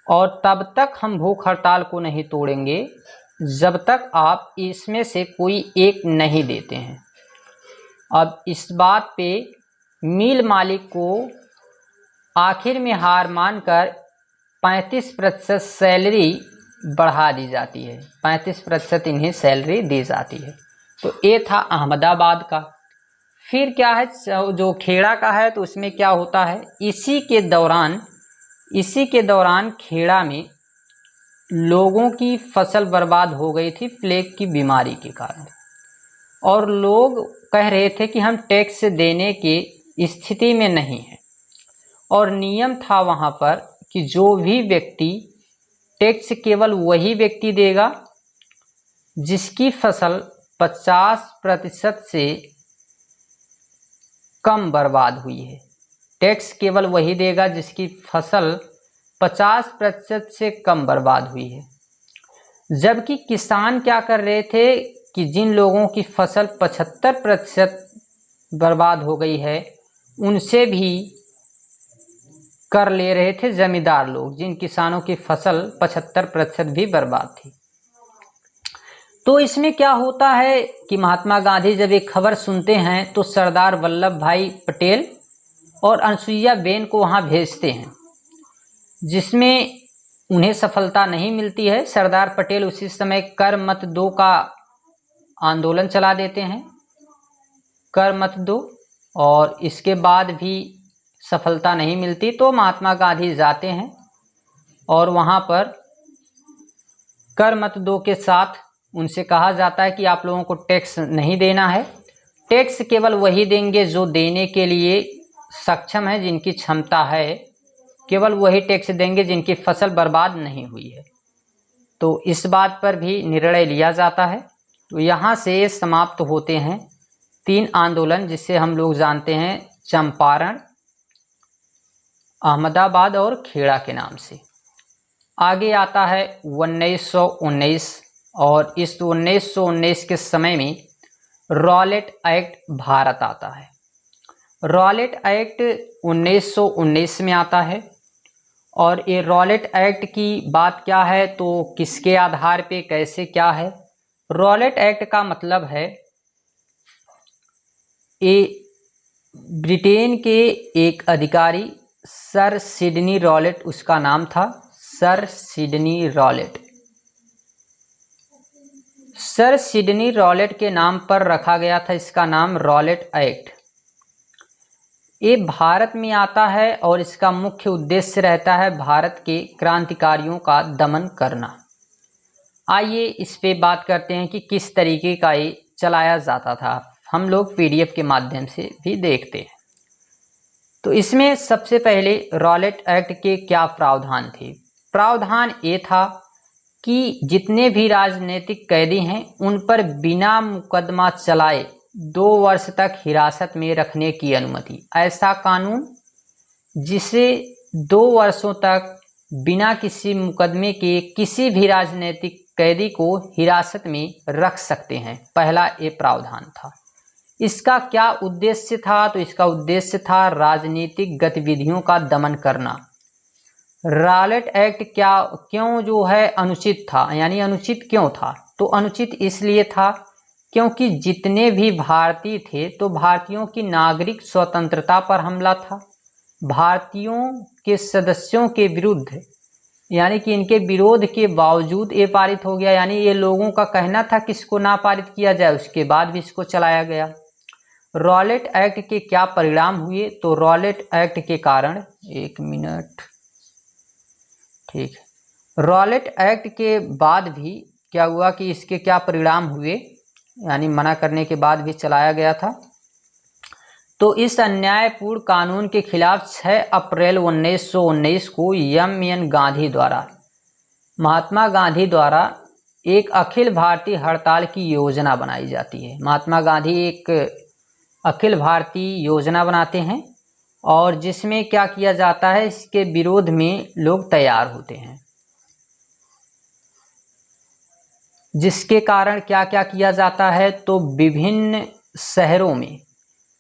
और तब तक हम भूख हड़ताल को नहीं तोड़ेंगे जब तक आप इसमें से कोई एक नहीं देते हैं। अब इस बात पे मिल मालिक को आखिर में हार मानकर 35% सैलरी बढ़ा दी जाती है, 35% इन्हें सैलरी दी जाती है। तो ये था अहमदाबाद का। फिर क्या है, जो खेड़ा का है, तो उसमें क्या होता है, इसी के दौरान खेड़ा में लोगों की फसल बर्बाद हो गई थी प्लेग की बीमारी के कारण। और लोग कह रहे थे कि हम टैक्स देने की स्थिति में नहीं हैं। और नियम था वहाँ पर कि जो भी व्यक्ति टैक्स केवल वही व्यक्ति देगा जिसकी फसल 50% से कम बर्बाद हुई है। टैक्स केवल वही देगा जिसकी फसल 50% से कम बर्बाद हुई है। जबकि किसान क्या कर रहे थे कि जिन लोगों की फसल 75% बर्बाद हो गई है, उनसे भी कर ले रहे थे जमींदार लोग, जिन किसानों की फसल 75% भी बर्बाद थी। तो इसमें क्या होता है कि महात्मा गांधी जब एक खबर सुनते हैं तो सरदार वल्लभ भाई पटेल और अनुसुईया बेन को वहां भेजते हैं, जिसमें उन्हें सफलता नहीं मिलती है। सरदार पटेल उसी समय कर मत दो का आंदोलन चला देते हैं, कर मत दो, और इसके बाद भी सफलता नहीं मिलती। तो महात्मा गांधी जाते हैं और वहाँ पर कर मत दो के साथ उनसे कहा जाता है कि आप लोगों को टैक्स नहीं देना है, टैक्स केवल वही देंगे जो देने के लिए सक्षम है, जिनकी क्षमता है, केवल वही टैक्स देंगे जिनकी फसल बर्बाद नहीं हुई है। तो इस बात पर भी निर्णय लिया जाता है। तो यहाँ से समाप्त होते हैं 3 आंदोलन, जिसे हम लोग जानते हैं चंपारण, अहमदाबाद और खेड़ा के नाम से। आगे आता है 1919, और इस 1919 के समय में रॉलेट एक्ट भारत आता है। रॉलेट एक्ट 1919 में आता है, और ये रॉलेट एक्ट की बात क्या है, तो किसके आधार पे, कैसे, क्या है। रॉलेट एक्ट का मतलब है, ये ब्रिटेन के एक अधिकारी सर सिडनी रॉलेट, उसका नाम था sir Sydney Rowlatt. Sir Sydney Rowlatt के नाम पर रखा गया था इसका नाम रॉलेट एक्ट। ये भारत में आता है और इसका मुख्य उद्देश्य रहता है भारत के क्रांतिकारियों का दमन करना। आइए इस पे बात करते हैं कि किस तरीके का ये चलाया जाता था। हम लोग पीडीएफ के माध्यम से भी देखते हैं। तो इसमें सबसे पहले रॉलेट एक्ट के क्या प्रावधान थे। प्रावधान ये था कि जितने भी राजनीतिक कैदी हैं उन पर बिना मुकदमा चलाए 2 वर्ष तक हिरासत में रखने की अनुमति। ऐसा कानून जिसे 2 वर्षों तक बिना किसी मुकदमे के किसी भी राजनीतिक कैदी को हिरासत में रख सकते हैं, पहला ये प्रावधान था। इसका क्या उद्देश्य था, तो इसका उद्देश्य था राजनीतिक गतिविधियों का दमन करना। रॉलेट एक्ट क्यों जो है अनुचित था, यानी अनुचित क्यों था, तो अनुचित इसलिए था क्योंकि जितने भी भारतीय थे तो भारतीयों की नागरिक स्वतंत्रता पर हमला था। भारतीयों के सदस्यों के विरुद्ध, यानी कि इनके विरोध के बावजूद ये पारित हो गया। यानी ये लोगों का कहना था कि इसको ना पारित किया जाए, उसके बाद भी इसको चलाया गया। रॉलेट एक्ट के क्या परिणाम हुए, तो रॉलेट एक्ट के कारण, एक मिनट, ठीक है, रॉलेट एक्ट के बाद भी क्या हुआ कि इसके क्या परिणाम हुए, यानी मना करने के बाद भी चलाया गया था। तो इस अन्यायपूर्ण कानून के खिलाफ 6 अप्रैल 1919 को एम.एन. गांधी द्वारा, महात्मा गांधी द्वारा एक अखिल भारतीय हड़ताल की योजना बनाई जाती है। महात्मा गांधी एक अखिल भारतीय योजना बनाते हैं और जिसमें क्या किया जाता है, इसके विरोध में लोग तैयार होते हैं, जिसके कारण क्या क्या किया जाता है, तो विभिन्न शहरों में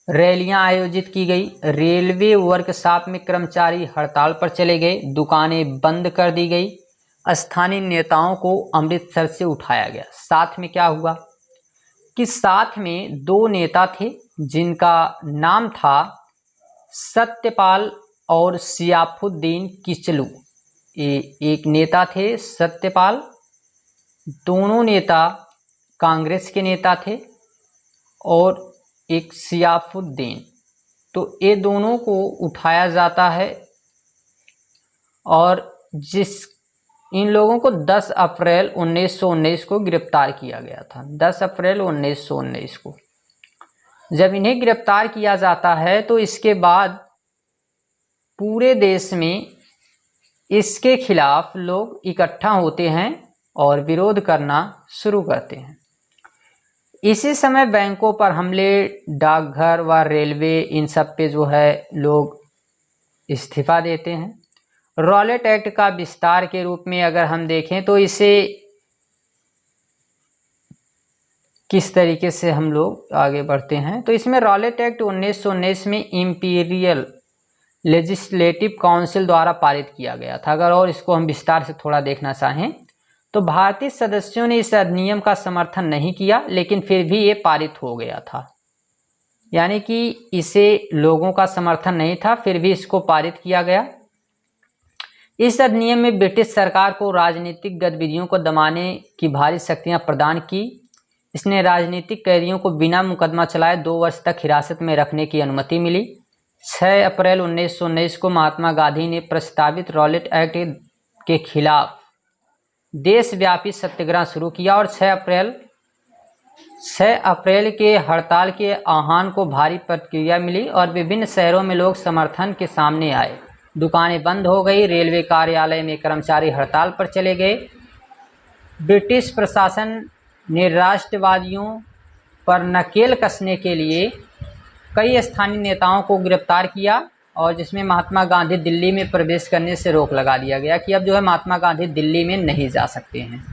रैलियां आयोजित की गई। रेलवे वर्कशॉप में कर्मचारी हड़ताल पर चले गए, दुकानें बंद कर दी गई, स्थानीय नेताओं को अमृतसर से उठाया गया। साथ में क्या हुआ कि साथ में 2 नेता थे जिनका नाम था सत्यपाल और सियाफुद्दीन किचलू। एक नेता थे सत्यपाल, दोनों नेता कांग्रेस के नेता थे, और एक सियाफुद्दीन। तो ये दोनों को उठाया जाता है और इन लोगों को 10 अप्रैल 1919 को गिरफ्तार किया गया था। 10 अप्रैल 1919 को जब इन्हें गिरफ्तार किया जाता है तो इसके बाद पूरे देश में इसके खिलाफ लोग इकट्ठा होते हैं और विरोध करना शुरू करते हैं। इसी समय बैंकों पर हमले, डाकघर व रेलवे, इन सब पे जो है लोग इस्तीफा देते हैं। रॉलेट एक्ट का विस्तार के रूप में अगर हम देखें तो इसे किस तरीके से हम लोग आगे बढ़ते हैं, तो इसमें रॉलेट एक्ट 1919 में इंपीरियल लेजिस्लेटिव काउंसिल द्वारा पारित किया गया था। अगर और इसको हम विस्तार से थोड़ा देखना चाहें तो भारतीय सदस्यों ने इस अधिनियम का समर्थन नहीं किया, लेकिन फिर भी ये पारित हो गया था। यानी कि इसे लोगों का समर्थन नहीं था, फिर भी इसको पारित किया गया। इस अधिनियम में ब्रिटिश सरकार को राजनीतिक गतिविधियों को दबाने की भारी शक्तियां प्रदान की। इसने राजनीतिक कैदियों को बिना मुकदमा चलाए 2 वर्ष तक हिरासत में रखने की अनुमति मिली। 6 अप्रैल 1919 को महात्मा गांधी ने प्रस्तावित रॉलेट एक्ट के खिलाफ देशव्यापी सत्याग्रह शुरू किया और 6 अप्रैल के हड़ताल के आह्वान को भारी प्रतिक्रिया मिली और विभिन्न शहरों में लोग समर्थन के सामने आए। दुकानें बंद हो गई, रेलवे कार्यालय में कर्मचारी हड़ताल पर चले गए। ब्रिटिश प्रशासन ने राष्ट्रवादियों पर नकेल कसने के लिए कई स्थानीय नेताओं को गिरफ्तार किया और जिसमें महात्मा गांधी दिल्ली में प्रवेश करने से रोक लगा दिया गया कि अब जो है महात्मा गांधी दिल्ली में नहीं जा सकते हैं।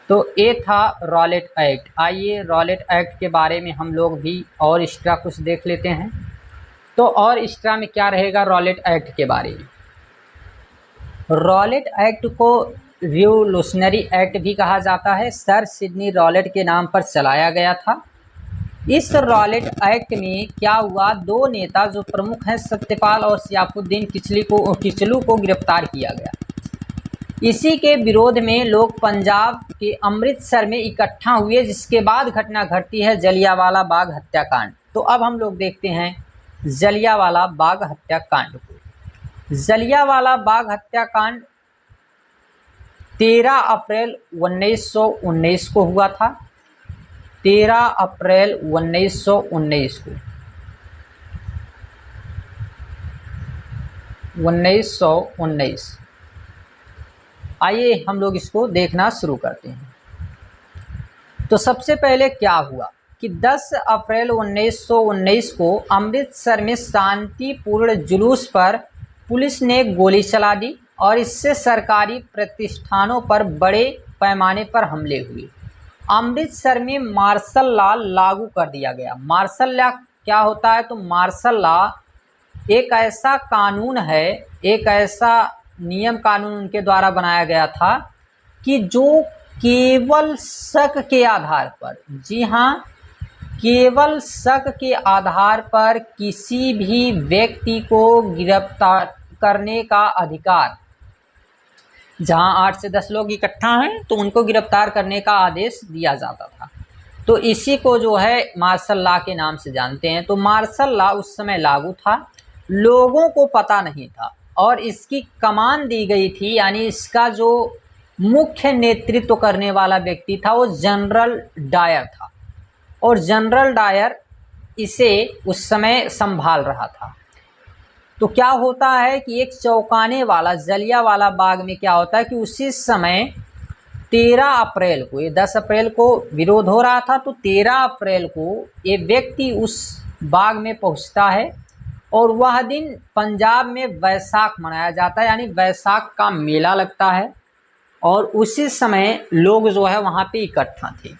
तो ये था रॉलेट एक्ट। आइए रॉलेट एक्ट के बारे में हम लोग भी और एक्स्ट्रा कुछ देख लेते हैं। तो और एक्स्ट्रा में क्या रहेगा रॉलेट एक्ट के बारे में। रॉलेट एक्ट को रिवोल्यूशनरी एक्ट भी कहा जाता है। सर सिडनी रॉलेट के नाम पर चलाया गया था। इस रॉलेट एक्ट में क्या हुआ, 2 नेता जो प्रमुख हैं सत्यपाल और सियाफुद्दीन किचलू को गिरफ्तार किया गया। इसी के विरोध में लोग पंजाब के अमृतसर में इकट्ठा हुए, जिसके बाद घटना घटती है जलियांवाला बाग हत्याकांड। तो अब हम लोग देखते हैं जलियांवाला बाग हत्याकांड को। जलियांवाला बाग हत्याकांड 13 अप्रैल 1919 को हुआ था। 13 अप्रैल 1919 को 1919। आइए हम लोग इसको देखना शुरू करते हैं। तो सबसे पहले क्या हुआ कि 10 अप्रैल 1919 को अमृतसर में शांतिपूर्ण जुलूस पर पुलिस ने गोली चला दी और इससे सरकारी प्रतिष्ठानों पर बड़े पैमाने पर हमले हुए। अमृतसर में मार्शल लॉ लागू कर दिया गया। मार्शल लॉ क्या होता है, तो मार्शल लॉ एक ऐसा कानून है, एक ऐसा नियम कानून उनके द्वारा बनाया गया था कि जो केवल शक के आधार पर, जी हाँ, केवल शक के आधार पर किसी भी व्यक्ति को गिरफ्तार करने का अधिकार, जहां 8 से 10 लोग इकट्ठा हैं तो उनको गिरफ्तार करने का आदेश दिया जाता था। तो इसी को जो है मार्शल लॉ के नाम से जानते हैं। तो मार्शल लॉ उस समय लागू था, लोगों को पता नहीं था और इसकी कमान दी गई थी, यानी इसका जो मुख्य नेतृत्व करने वाला व्यक्ति था वो जनरल डायर था और जनरल डायर इसे उस समय संभाल रहा था। तो क्या होता है कि एक चौंकाने वाला जलियांवाला बाग में क्या होता है कि उसी समय 13 अप्रैल को, ये 10 अप्रैल को विरोध हो रहा था, तो 13 अप्रैल को ये व्यक्ति उस बाग में पहुंचता है और वह दिन पंजाब में वैसाख मनाया जाता है, यानी वैसाख का मेला लगता है और उसी समय लोग जो है वहाँ पे इकट्ठा थे।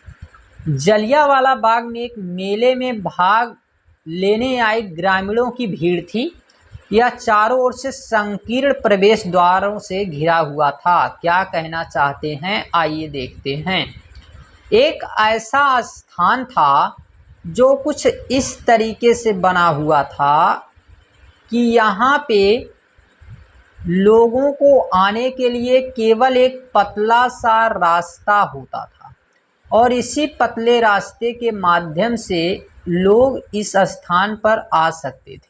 जलियांवाला बाग में एक मेले में भाग लेने आए ग्रामीणों की भीड़ थी। यह चारों ओर से संकीर्ण प्रवेश द्वारों से घिरा हुआ था। क्या कहना चाहते हैं, आइए देखते हैं। एक ऐसा स्थान था जो कुछ इस तरीके से बना हुआ था कि यहाँ पे लोगों को आने के लिए केवल एक पतला सा रास्ता होता था और इसी पतले रास्ते के माध्यम से लोग इस स्थान पर आ सकते थे।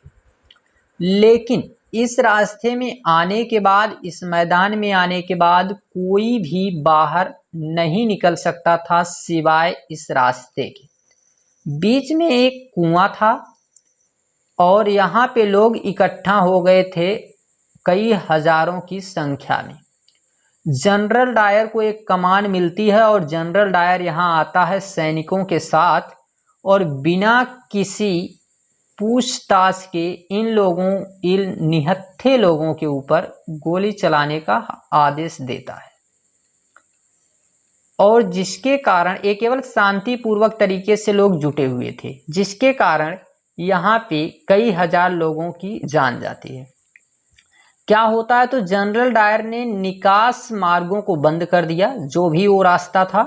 लेकिन इस रास्ते में आने के बाद, इस मैदान में आने के बाद कोई भी बाहर नहीं निकल सकता था सिवाय इस रास्ते के। बीच में एक कुआं था और यहाँ पे लोग इकट्ठा हो गए थे कई हजारों की संख्या में। जनरल डायर को एक कमान मिलती है और जनरल डायर यहाँ आता है सैनिकों के साथ और बिना किसी पूछताछ के इन निहत्थे लोगों के ऊपर गोली चलाने का आदेश देता है, और जिसके कारण ये केवल शांतिपूर्वक तरीके से लोग जुटे हुए थे, जिसके कारण यहाँ पे कई हजार लोगों की जान जाती है। क्या होता है, तो जनरल डायर ने निकास मार्गों को बंद कर दिया, जो भी वो रास्ता था,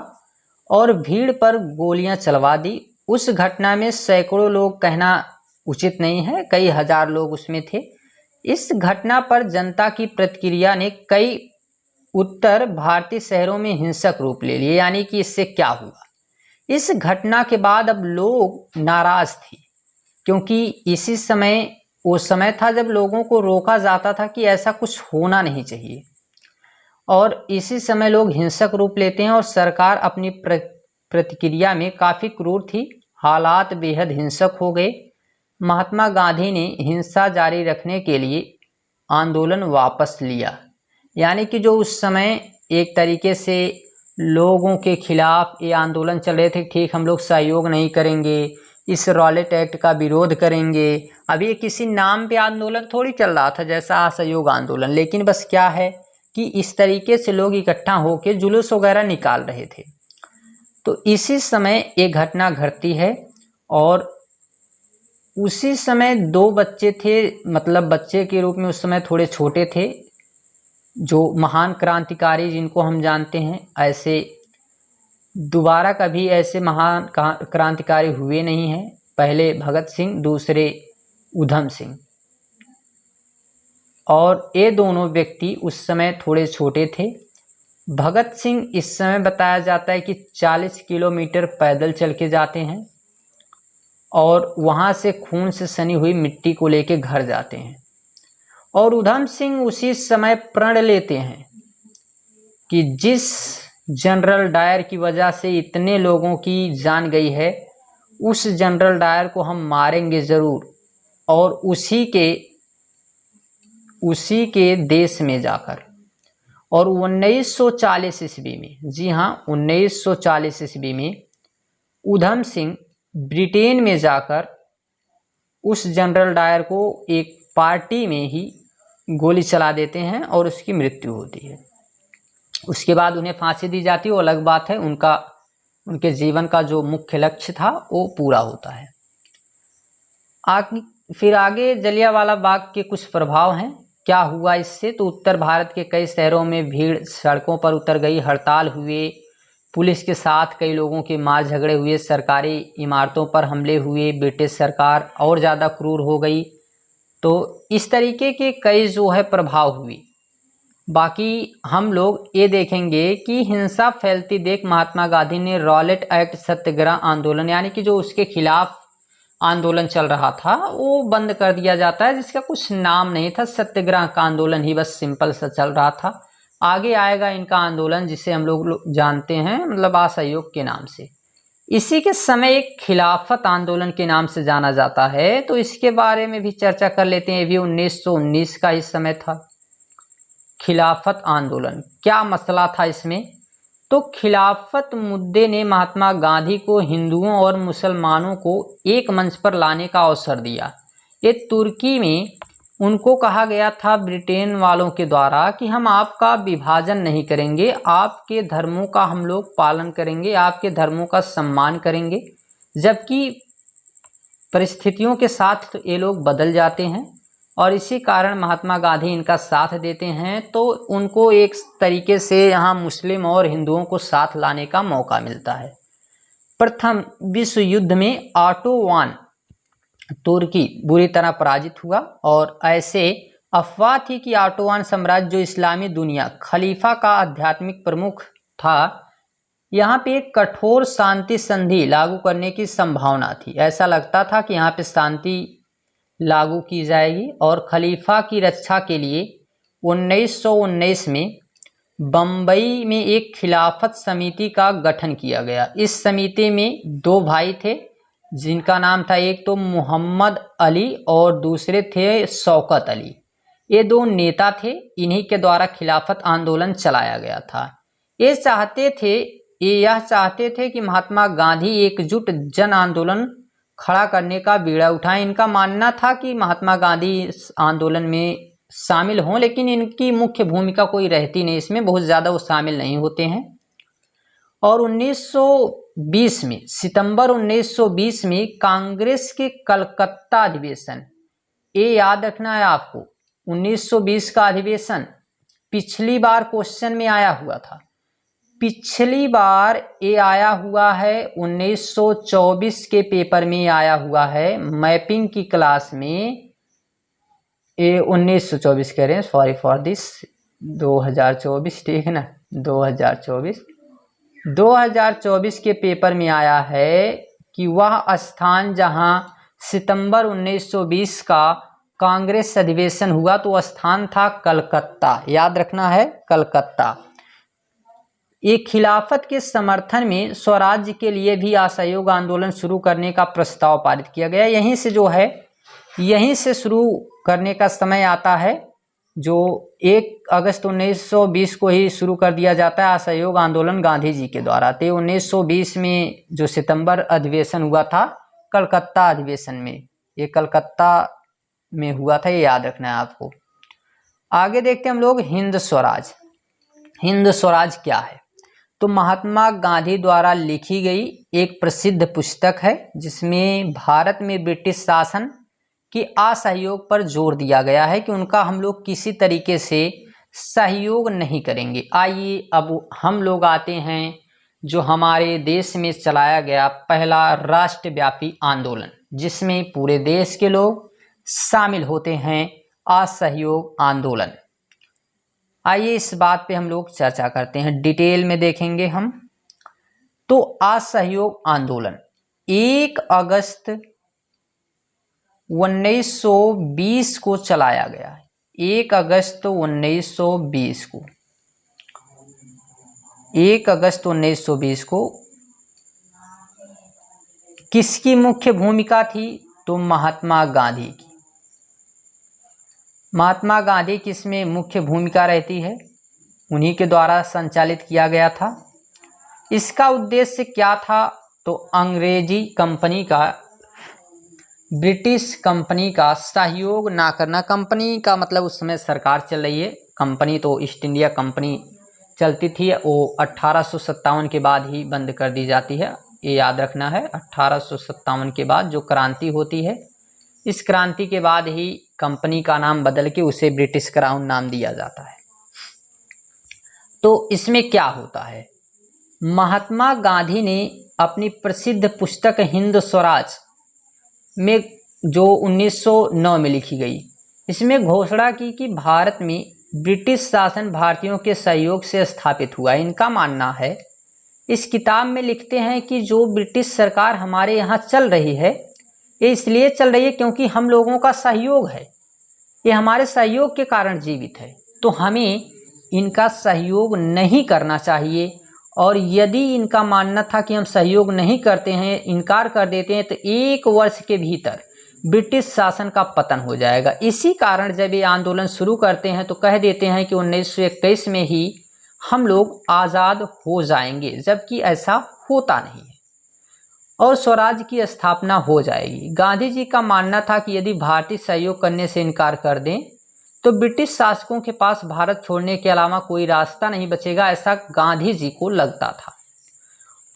और भीड़ पर गोलियां चलवा दी। उस घटना में सैकड़ों लोग कहना उचित नहीं है, कई हजार लोग उसमें थे। इस घटना पर जनता की प्रतिक्रिया ने कई उत्तर भारतीय शहरों में हिंसक रूप ले लिए। यानी कि इससे क्या हुआ, इस घटना के बाद अब लोग नाराज थे, क्योंकि इसी समय वो समय था जब लोगों को रोका जाता था कि ऐसा कुछ होना नहीं चाहिए, और इसी समय लोग हिंसक रूप लेते हैं। और सरकार अपनी प्रतिक्रिया में काफ़ी क्रूर थी, हालात बेहद हिंसक हो गए। महात्मा गांधी ने हिंसा जारी रखने के लिए आंदोलन वापस लिया। यानी कि जो उस समय एक तरीके से लोगों के खिलाफ ये आंदोलन चल रहे थे, ठीक, हम लोग सहयोग नहीं करेंगे, इस रॉलेट एक्ट का विरोध करेंगे। अभी ये किसी नाम पे आंदोलन थोड़ी चल रहा था जैसा असहयोग आंदोलन, लेकिन बस क्या है कि इस तरीके से लोग इकट्ठा होकर जुलूस वगैरह निकाल रहे थे। तो इसी समय एक घटना घटती है, और उसी समय दो बच्चे थे, मतलब बच्चे के रूप में उस समय थोड़े छोटे थे, जो महान क्रांतिकारी जिनको हम जानते हैं, ऐसे दोबारा कभी ऐसे महान क्रांतिकारी हुए नहीं हैं। पहले भगत सिंह, दूसरे उधम सिंह, और ये दोनों व्यक्ति उस समय थोड़े छोटे थे। भगत सिंह इस समय बताया जाता है कि 40 किलोमीटर पैदल चल के जाते हैं, और वहाँ से खून से सनी हुई मिट्टी को लेके घर जाते हैं। और उधम सिंह उसी समय प्रण लेते हैं कि जिस जनरल डायर की वजह से इतने लोगों की जान गई है, उस जनरल डायर को हम मारेंगे ज़रूर, और उसी के देश में जाकर। और 1940 ईस्वी में, जी हाँ 1940 ईस्वी में उधम सिंह ब्रिटेन में जाकर उस जनरल डायर को एक पार्टी में ही गोली चला देते हैं, और उसकी मृत्यु होती है। उसके बाद उन्हें फांसी दी जाती है, वो अलग बात है, उनके जीवन का जो मुख्य लक्ष्य था वो पूरा होता है। फिर आगे जलियांवाला बाग के कुछ प्रभाव हैं। क्या हुआ इससे, तो उत्तर भारत के कई शहरों में भीड़ सड़कों पर उतर गई, हड़ताल हुए, पुलिस के साथ कई लोगों के मार झगड़े हुए, सरकारी इमारतों पर हमले हुए, ब्रिटिश सरकार और ज़्यादा क्रूर हो गई। तो इस तरीके के कई जो है प्रभाव हुए। बाकी हम लोग ये देखेंगे कि हिंसा फैलती देख महात्मा गांधी ने रॉलेट एक्ट सत्याग्रह आंदोलन, यानी कि जो उसके खिलाफ आंदोलन चल रहा था, वो बंद कर दिया जाता है, जिसका कुछ नाम नहीं था, सत्याग्रह का आंदोलन ही बस सिंपल सा चल रहा था। आगे आएगा इनका आंदोलन जिसे हम लोग जानते हैं मतलब असहयोग के नाम से। इसी के समय एक खिलाफत आंदोलन के नाम से जाना जाता है, तो इसके बारे में भी चर्चा कर लेते हैं। ये भी 1919 का ही समय था। खिलाफत आंदोलन, क्या मसला था इसमें, तो खिलाफत मुद्दे ने महात्मा गांधी को हिंदुओं और मुसलमानों को एक मंच पर लाने का अवसर दिया। ये तुर्की में उनको कहा गया था ब्रिटेन वालों के द्वारा कि हम आपका विभाजन नहीं करेंगे, आपके धर्मों का हम लोग पालन करेंगे, आपके धर्मों का सम्मान करेंगे। जबकि परिस्थितियों के साथ तो ये लोग बदल जाते हैं, और इसी कारण महात्मा गांधी इनका साथ देते हैं। तो उनको एक तरीके से यहाँ मुस्लिम और हिंदुओं को साथ लाने का मौका मिलता है। प्रथम विश्व युद्ध में ऑटोवान तुर्की बुरी तरह पराजित हुआ, और ऐसे अफवाह थी कि ऑटोवान साम्राज्य जो इस्लामी दुनिया खलीफा का आध्यात्मिक प्रमुख था, यहाँ पे एक कठोर शांति संधि लागू करने की संभावना थी। ऐसा लगता था कि यहाँ पे शांति लागू की जाएगी, और खलीफा की रक्षा के लिए 1919 में बम्बई में एक खिलाफत समिति का गठन किया गया। इस समिति में दो भाई थे जिनका नाम था, एक तो मोहम्मद अली और दूसरे थे शौकत अली। ये दो नेता थे, इन्हीं के द्वारा खिलाफत आंदोलन चलाया गया था। यह चाहते थे कि महात्मा गांधी एकजुट जन आंदोलन खड़ा करने का बीड़ा उठाएं। इनका मानना था कि महात्मा गांधी इस आंदोलन में शामिल हों, लेकिन इनकी मुख्य भूमिका कोई रहती नहीं, इसमें बहुत ज़्यादा वो शामिल नहीं होते हैं। और 1920 में, सितंबर 1920 में कांग्रेस के कलकत्ता अधिवेशन, ये याद रखना है आपको, 1920 का अधिवेशन पिछली बार क्वेश्चन में आया हुआ था। पिछली बार ये आया हुआ है 1924 के पेपर में आया हुआ है, मैपिंग की क्लास में। ये 1924 कह रहे हैं, सॉरी फॉर दिस, 2024, ठीक है ना, 2024 के पेपर में आया है कि वह स्थान जहां सितंबर 1920 का कांग्रेस अधिवेशन हुआ तो स्थान था कलकत्ता, याद रखना है, कलकत्ता। एक खिलाफत के समर्थन में स्वराज्य के लिए भी असहयोग आंदोलन शुरू करने का प्रस्ताव पारित किया गया। यहीं से जो है, यहीं से शुरू करने का समय आता है, जो 1 अगस्त 1920 को ही शुरू कर दिया जाता है असहयोग आंदोलन गांधी जी के द्वारा। तो 1920 में जो सितंबर अधिवेशन हुआ था कलकत्ता अधिवेशन में, ये कलकत्ता में हुआ था, ये याद रखना है आपको। आगे देखते हैं हम लोग हिंद स्वराज। हिंद स्वराज क्या है? तो महात्मा गांधी द्वारा लिखी गई एक प्रसिद्ध पुस्तक है, जिसमें भारत में ब्रिटिश शासन के असहयोग पर जोर दिया गया है कि उनका हम लोग किसी तरीके से सहयोग नहीं करेंगे। आइए अब हम लोग आते हैं जो हमारे देश में चलाया गया पहला राष्ट्रव्यापी आंदोलन, जिसमें पूरे देश के लोग शामिल होते हैं, असहयोग आंदोलन। आइए इस बात पे हम लोग चर्चा करते हैं, डिटेल में देखेंगे हम। तो असहयोग आंदोलन 1 अगस्त 1920 को चलाया गया है। 1 अगस्त 1920 को, 1 अगस्त 1920 को किसकी मुख्य भूमिका थी? तो महात्मा गांधी की। महात्मा गांधी की इसमें मुख्य भूमिका रहती है, उन्हीं के द्वारा संचालित किया गया था। इसका उद्देश्य क्या था? तो अंग्रेजी कंपनी का, ब्रिटिश कंपनी का सहयोग ना करना। कंपनी का मतलब उस समय सरकार चल रही है, कंपनी तो ईस्ट इंडिया कंपनी चलती थी, वो 1857 के बाद ही बंद कर दी जाती है, ये याद रखना है। 1857 के बाद जो क्रांति होती है, इस क्रांति के बाद ही कंपनी का नाम बदल के उसे ब्रिटिश क्राउन नाम दिया जाता है। तो इसमें क्या होता है, महात्मा गांधी ने अपनी प्रसिद्ध पुस्तक हिंद स्वराज में, जो 1909 में लिखी गई, इसमें घोषणा की कि भारत में ब्रिटिश शासन भारतीयों के सहयोग से स्थापित हुआ। इनका मानना है, इस किताब में लिखते हैं कि जो ब्रिटिश सरकार हमारे यहाँ चल रही है, ये इसलिए चल रही है क्योंकि हम लोगों का सहयोग है, ये हमारे सहयोग के कारण जीवित है, तो हमें इनका सहयोग नहीं करना चाहिए। और यदि इनका मानना था कि हम सहयोग नहीं करते हैं, इनकार कर देते हैं, तो 1 वर्ष के भीतर ब्रिटिश शासन का पतन हो जाएगा। इसी कारण जब ये आंदोलन शुरू करते हैं तो कह देते हैं कि 1921 में ही हम लोग आज़ाद हो जाएंगे, जबकि ऐसा होता नहीं है और स्वराज की स्थापना हो जाएगी। गांधी जी का मानना था कि यदि भारतीय सहयोग करने से इनकार कर दें तो ब्रिटिश शासकों के पास भारत छोड़ने के अलावा कोई रास्ता नहीं बचेगा, ऐसा गांधी जी को लगता था।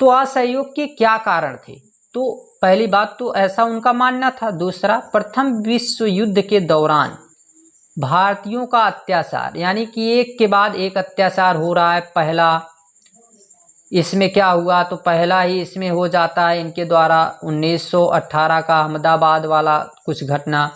तो असहयोग के क्या कारण थे? तो पहली बात तो ऐसा उनका मानना था। दूसरा, प्रथम विश्व युद्ध के दौरान भारतीयों का अत्याचार, यानी कि एक के बाद एक अत्याचार हो रहा है। पहला इसमें क्या हुआ, तो पहला ही इसमें हो जाता है इनके द्वारा 1918 का अहमदाबाद वाला कुछ घटना,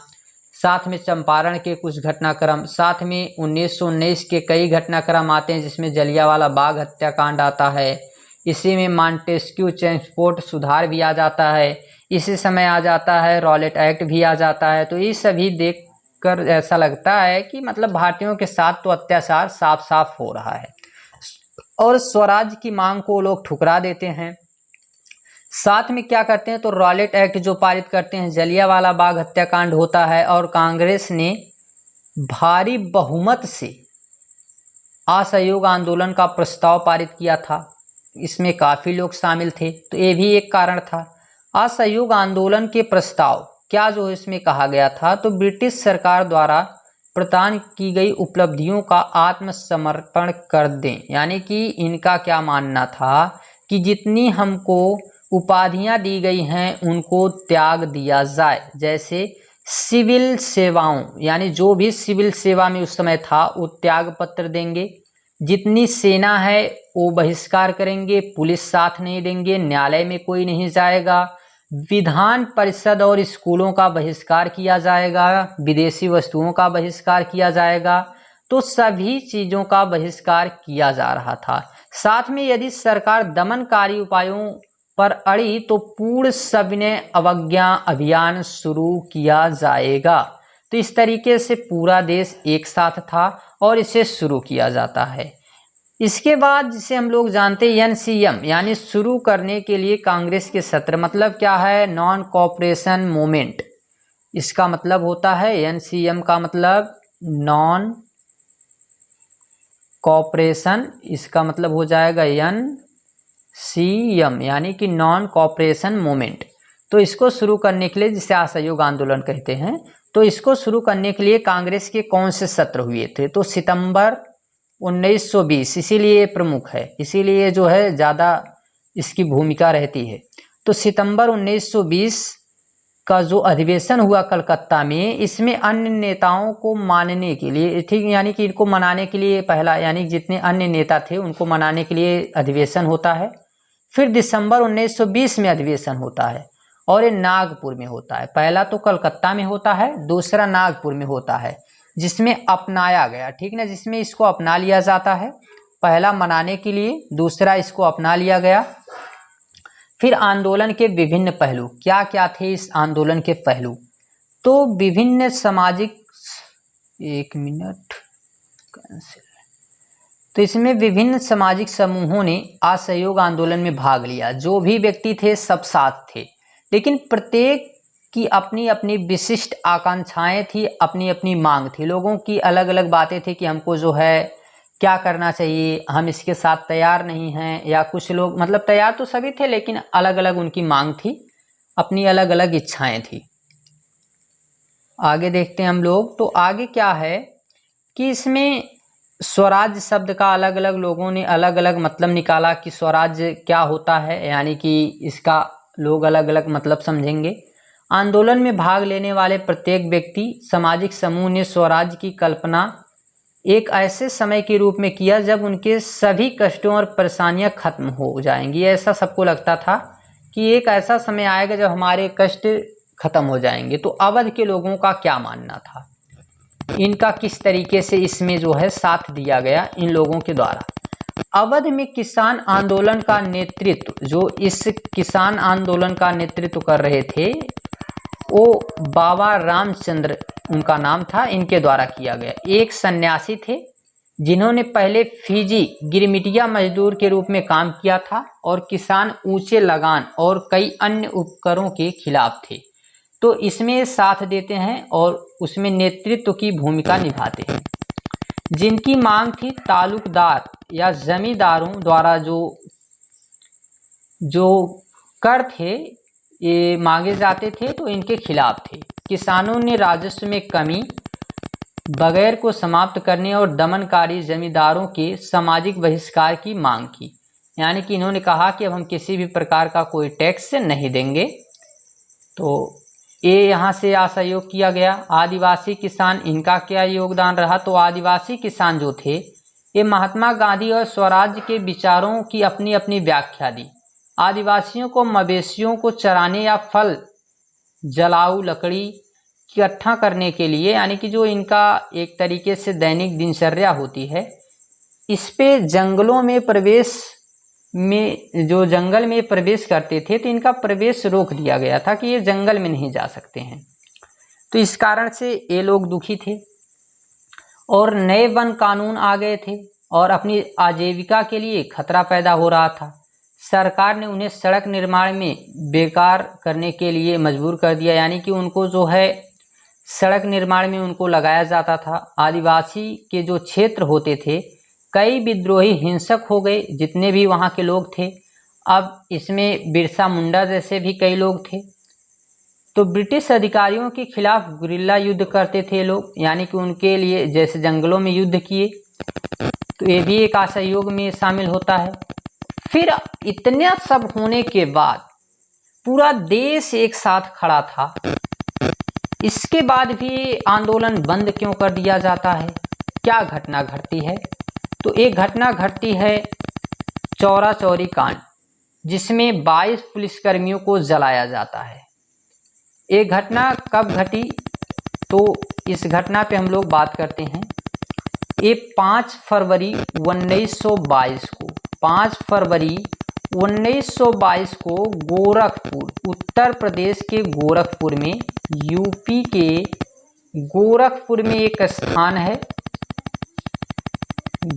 साथ में चंपारण के कुछ घटनाक्रम, साथ में 1919 के कई घटनाक्रम आते हैं, जिसमें जलियांवाला बाग हत्याकांड आता है। इसी में मॉन्टेस्क्यू ट्रांसपोर्ट सुधार भी आ जाता है, इसी समय आ जाता है रॉलेट एक्ट भी आ जाता है। तो ये सभी देखकर ऐसा लगता है कि मतलब भारतीयों के साथ तो अत्याचार साफ साफ हो रहा है और स्वराज की मांग को लोग ठुकरा देते हैं। साथ में क्या करते हैं, तो रॉलेट एक्ट जो पारित करते हैं, जलियांवाला बाग हत्याकांड होता है और कांग्रेस ने भारी बहुमत से असहयोग आंदोलन का प्रस्ताव पारित किया था। इसमें काफ़ी लोग शामिल थे, तो ये भी एक कारण था। असहयोग आंदोलन के प्रस्ताव क्या जो इसमें कहा गया था, तो ब्रिटिश सरकार द्वारा प्रदान की गई उपलब्धियों का आत्मसमर्पण कर दें। यानी कि इनका क्या मानना था कि जितनी हमको उपाधियां दी गई हैं उनको त्याग दिया जाए। जैसे सिविल सेवाओं, यानी जो भी सिविल सेवा में उस समय था वो त्याग पत्र देंगे। जितनी सेना है वो बहिष्कार करेंगे, पुलिस साथ नहीं देंगे, न्यायालय में कोई नहीं जाएगा, विधान परिषद और स्कूलों का बहिष्कार किया जाएगा, विदेशी वस्तुओं का बहिष्कार किया जाएगा। तो सभी चीज़ों का बहिष्कार किया जा रहा था। साथ में यदि सरकार दमनकारी उपायों पर अड़ी तो पूर्ण सविनय अवज्ञा अभियान शुरू किया जाएगा। तो इस तरीके से पूरा देश एक साथ था और इसे शुरू किया जाता है। इसके बाद जिसे हम लोग जानते हैं एनसीएम, यानी शुरू करने के लिए कांग्रेस के सत्र, मतलब क्या है, नॉन कोऑपरेशन मूवमेंट। इसका मतलब होता है एनसीएम का मतलब नॉन कोऑपरेशन, इसका मतलब हो जाएगा एनसीएम यानी कि नॉन कोऑपरेशन मूवमेंट। तो इसको शुरू करने के लिए, जिसे असहयोग आंदोलन कहते हैं, तो इसको शुरू करने के लिए कांग्रेस के कौन से सत्र हुए थे, तो सितंबर 1920, इसीलिए प्रमुख है, इसीलिए जो है ज़्यादा इसकी भूमिका रहती है। तो सितंबर 1920 का जो अधिवेशन हुआ कलकत्ता में, इसमें अन्य नेताओं को मानने के लिए, ठीक, यानी कि इनको मनाने के लिए पहला, यानी जितने अन्य नेता थे उनको मनाने के लिए अधिवेशन होता है। फिर दिसंबर 1920 में अधिवेशन होता है और ये नागपुर में होता है। पहला तो कलकत्ता में होता है, दूसरा नागपुर में होता है, जिसमें अपनाया गया, ठीक ना, जिसमें इसको अपना लिया जाता है। पहला मनाने के लिए, दूसरा इसको अपना लिया गया। फिर आंदोलन के विभिन्न पहलू क्या क्या थे इस आंदोलन के पहलू, तो विभिन्न सामाजिक, एक मिनट, तो इसमें विभिन्न सामाजिक समूहों ने असहयोग आंदोलन में भाग लिया। जो भी व्यक्ति थे सब साथ थे, लेकिन प्रत्येक की अपनी अपनी विशिष्ट आकांक्षाएं थी, अपनी अपनी मांग थी। लोगों की अलग अलग बातें थी कि हमको जो है क्या करना चाहिए, हम इसके साथ तैयार नहीं हैं, या कुछ लोग, मतलब तैयार तो सभी थे लेकिन अलग अलग उनकी मांग थी, अपनी अलग अलग इच्छाएं थी। आगे देखते हैं हम लोग। तो आगे क्या है कि इसमें स्वराज्य शब्द का अलग अलग लोगों ने अलग अलग मतलब निकाला कि स्वराज्य क्या होता है, यानी कि इसका लोग अलग अलग मतलब समझेंगे। आंदोलन में भाग लेने वाले प्रत्येक व्यक्ति, सामाजिक समूह ने स्वराज्य की कल्पना एक ऐसे समय के रूप में किया जब उनके सभी कष्टों और परेशानियां खत्म हो जाएंगी। ऐसा सबको लगता था कि एक ऐसा समय आएगा जब हमारे कष्ट खत्म हो जाएंगे। तो अवध के लोगों का क्या मानना था, इनका किस तरीके से इसमें जो है साथ दिया गया इन लोगों के द्वारा। अवध में किसान आंदोलन का नेतृत्व, जो इस किसान आंदोलन का नेतृत्व कर रहे थे वो बाबा रामचंद्र उनका नाम था, इनके द्वारा किया गया। एक सन्यासी थे जिन्होंने पहले फीजी गिरमिटिया मजदूर के रूप में काम किया था और किसान ऊंचे लगान और कई अन्य उपकरों के खिलाफ थे। तो इसमें साथ देते हैं और उसमें नेतृत्व की भूमिका निभाते हैं। जिनकी मांग थी तालुकदार या जमींदारों द्वारा जो कर थे ये मांगे जाते थे, तो इनके खिलाफ थे। किसानों ने राजस्व में कमी, बगैर को समाप्त करने और दमनकारी जमींदारों के सामाजिक बहिष्कार की मांग की। यानी कि इन्होंने कहा कि अब हम किसी भी प्रकार का कोई टैक्स नहीं देंगे। तो ये यहाँ से असहयोग किया गया। आदिवासी किसान, इनका क्या योगदान रहा, तो आदिवासी किसान जो थे ये महात्मा गांधी और स्वराज के विचारों की अपनी अपनी व्याख्या दी। आदिवासियों को मवेशियों को चराने या फल जलाऊ लकड़ी इकट्ठा करने के लिए, यानी कि जो इनका एक तरीके से दैनिक दिनचर्या होती है, इस पे जंगलों में प्रवेश में, जो जंगल में प्रवेश करते थे तो इनका प्रवेश रोक दिया गया था कि ये जंगल में नहीं जा सकते हैं। तो इस कारण से ये लोग दुखी थे और नए वन कानून आ गए थे और अपनी आजीविका के लिए खतरा पैदा हो रहा था। सरकार ने उन्हें सड़क निर्माण में बेकार करने के लिए मजबूर कर दिया, यानी कि उनको जो है सड़क निर्माण में उनको लगाया जाता था। आदिवासी के जो क्षेत्र होते थे, कई विद्रोही हिंसक हो गए जितने भी वहाँ के लोग थे। अब इसमें बिरसा मुंडा जैसे भी कई लोग थे। तो ब्रिटिश अधिकारियों के खिलाफ गुरिल्ला युद्ध करते थे लोग, यानी कि उनके लिए जैसे जंगलों में युद्ध किए, तो ये भी एक असहयोग में शामिल होता है। फिर इतना सब होने के बाद पूरा देश एक साथ खड़ा था, इसके बाद भी आंदोलन बंद क्यों कर दिया जाता है? क्या घटना घटती है? तो एक घटना घटती है चौरा चौरी कांड, जिसमें 22 पुलिसकर्मियों को जलाया जाता है। ये घटना कब घटी? तो इस घटना पे हम लोग बात करते हैं। ये 5 फरवरी 1922 को 5 फरवरी 1922 को गोरखपुर, उत्तर प्रदेश के गोरखपुर में, यूपी के गोरखपुर में एक स्थान है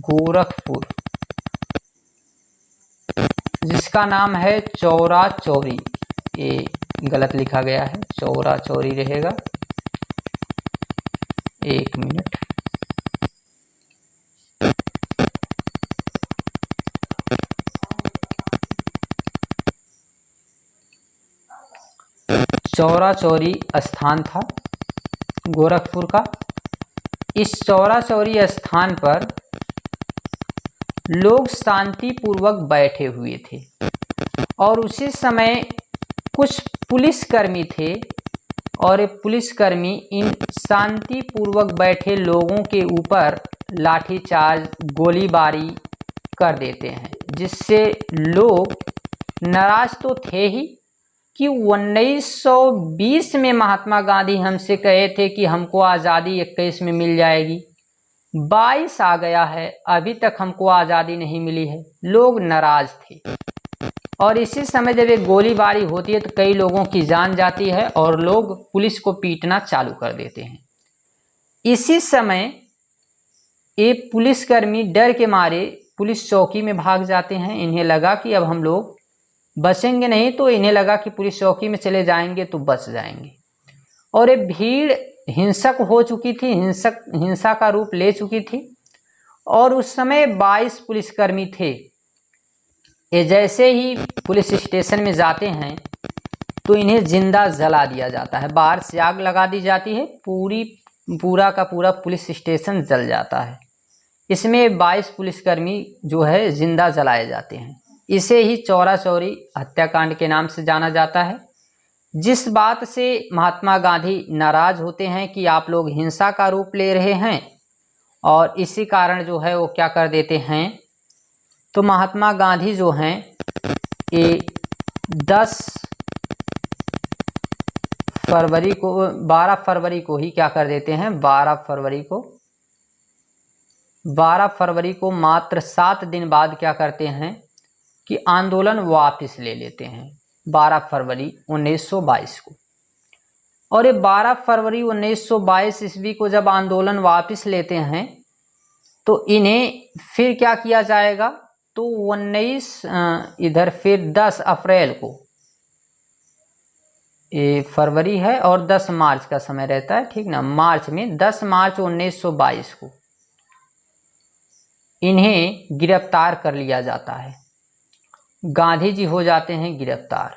गोरखपुर, जिसका नाम है चौरा चौरी। ये गलत लिखा गया है, चौरा चौरी रहेगा। एक मिनट। चौरा चौरी स्थान था गोरखपुर का। इस चौरा चौरी स्थान पर लोग शांतिपूर्वक बैठे हुए थे और उसी समय कुछ पुलिसकर्मी थे, और ये पुलिसकर्मी इन शांतिपूर्वक बैठे लोगों के ऊपर लाठीचार्ज, गोलीबारी कर देते हैं, जिससे लोग नाराज तो थे ही कि 1920 में महात्मा गांधी हमसे कहे थे कि हमको आज़ादी 21 में मिल जाएगी, 22 आ गया है, अभी तक हमको आज़ादी नहीं मिली है। लोग नाराज थे और इसी समय जब एक गोलीबारी होती है तो कई लोगों की जान जाती है और लोग पुलिस को पीटना चालू कर देते हैं। इसी समय ये पुलिसकर्मी डर के मारे पुलिस चौकी में भाग जाते हैं। इन्हें लगा कि अब हम लोग बचेंगे नहीं, तो इन्हें लगा कि पुलिस चौकी में चले जाएंगे तो बच जाएंगे। और ये भीड़ हिंसक हो चुकी थी, हिंसा का रूप ले चुकी थी। और उस समय 22 पुलिसकर्मी थे। ये जैसे ही पुलिस स्टेशन में जाते हैं तो इन्हें जिंदा जला दिया जाता है, बाहर से आग लगा दी जाती है, पूरा का पूरा पुलिस स्टेशन जल जाता है। इसमें 22 पुलिसकर्मी जो है जिंदा जलाए जाते हैं। इसे ही चौरा चौरी हत्याकांड के नाम से जाना जाता है। जिस बात से महात्मा गांधी नाराज होते हैं कि आप लोग हिंसा का रूप ले रहे हैं, और इसी कारण जो है वो क्या कर देते हैं, तो महात्मा गांधी जो हैं ये 12 फरवरी को ही क्या कर देते हैं, 12 फरवरी को मात्र 7 दिन बाद क्या करते हैं कि आंदोलन वापस ले लेते हैं, 12 फरवरी 1922 को। और ये 12 फरवरी 1922 ईस्वी को जब आंदोलन वापस लेते हैं तो इन्हें फिर क्या किया जाएगा, तो 10 अप्रैल को, ये फरवरी है और 10 मार्च का समय रहता है, ठीक ना, मार्च में 10 मार्च 1922 को इन्हें गिरफ्तार कर लिया जाता है। गांधी जी हो जाते हैं गिरफ्तार,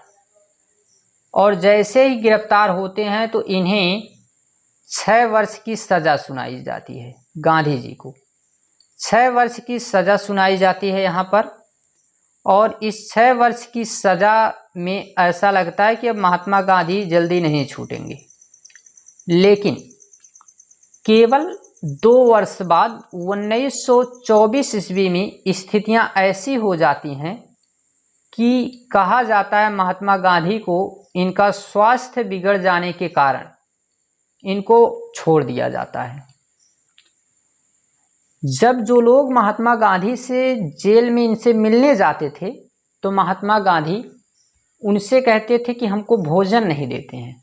और जैसे ही गिरफ्तार होते हैं तो इन्हें 6 वर्ष की सज़ा सुनाई जाती है। गांधी जी को 6 वर्ष की सज़ा सुनाई जाती है यहाँ पर। और इस 6 वर्ष की सज़ा में ऐसा लगता है कि अब महात्मा गांधी जल्दी नहीं छूटेंगे, लेकिन केवल 2 वर्ष बाद 1924 ईस्वी में स्थितियां ऐसी हो जाती हैं कि कहा जाता है महात्मा गांधी को इनका स्वास्थ्य बिगड़ जाने के कारण इनको छोड़ दिया जाता है। जब जो लोग महात्मा गांधी से जेल में इनसे मिलने जाते थे तो महात्मा गांधी उनसे कहते थे कि हमको भोजन नहीं देते हैं,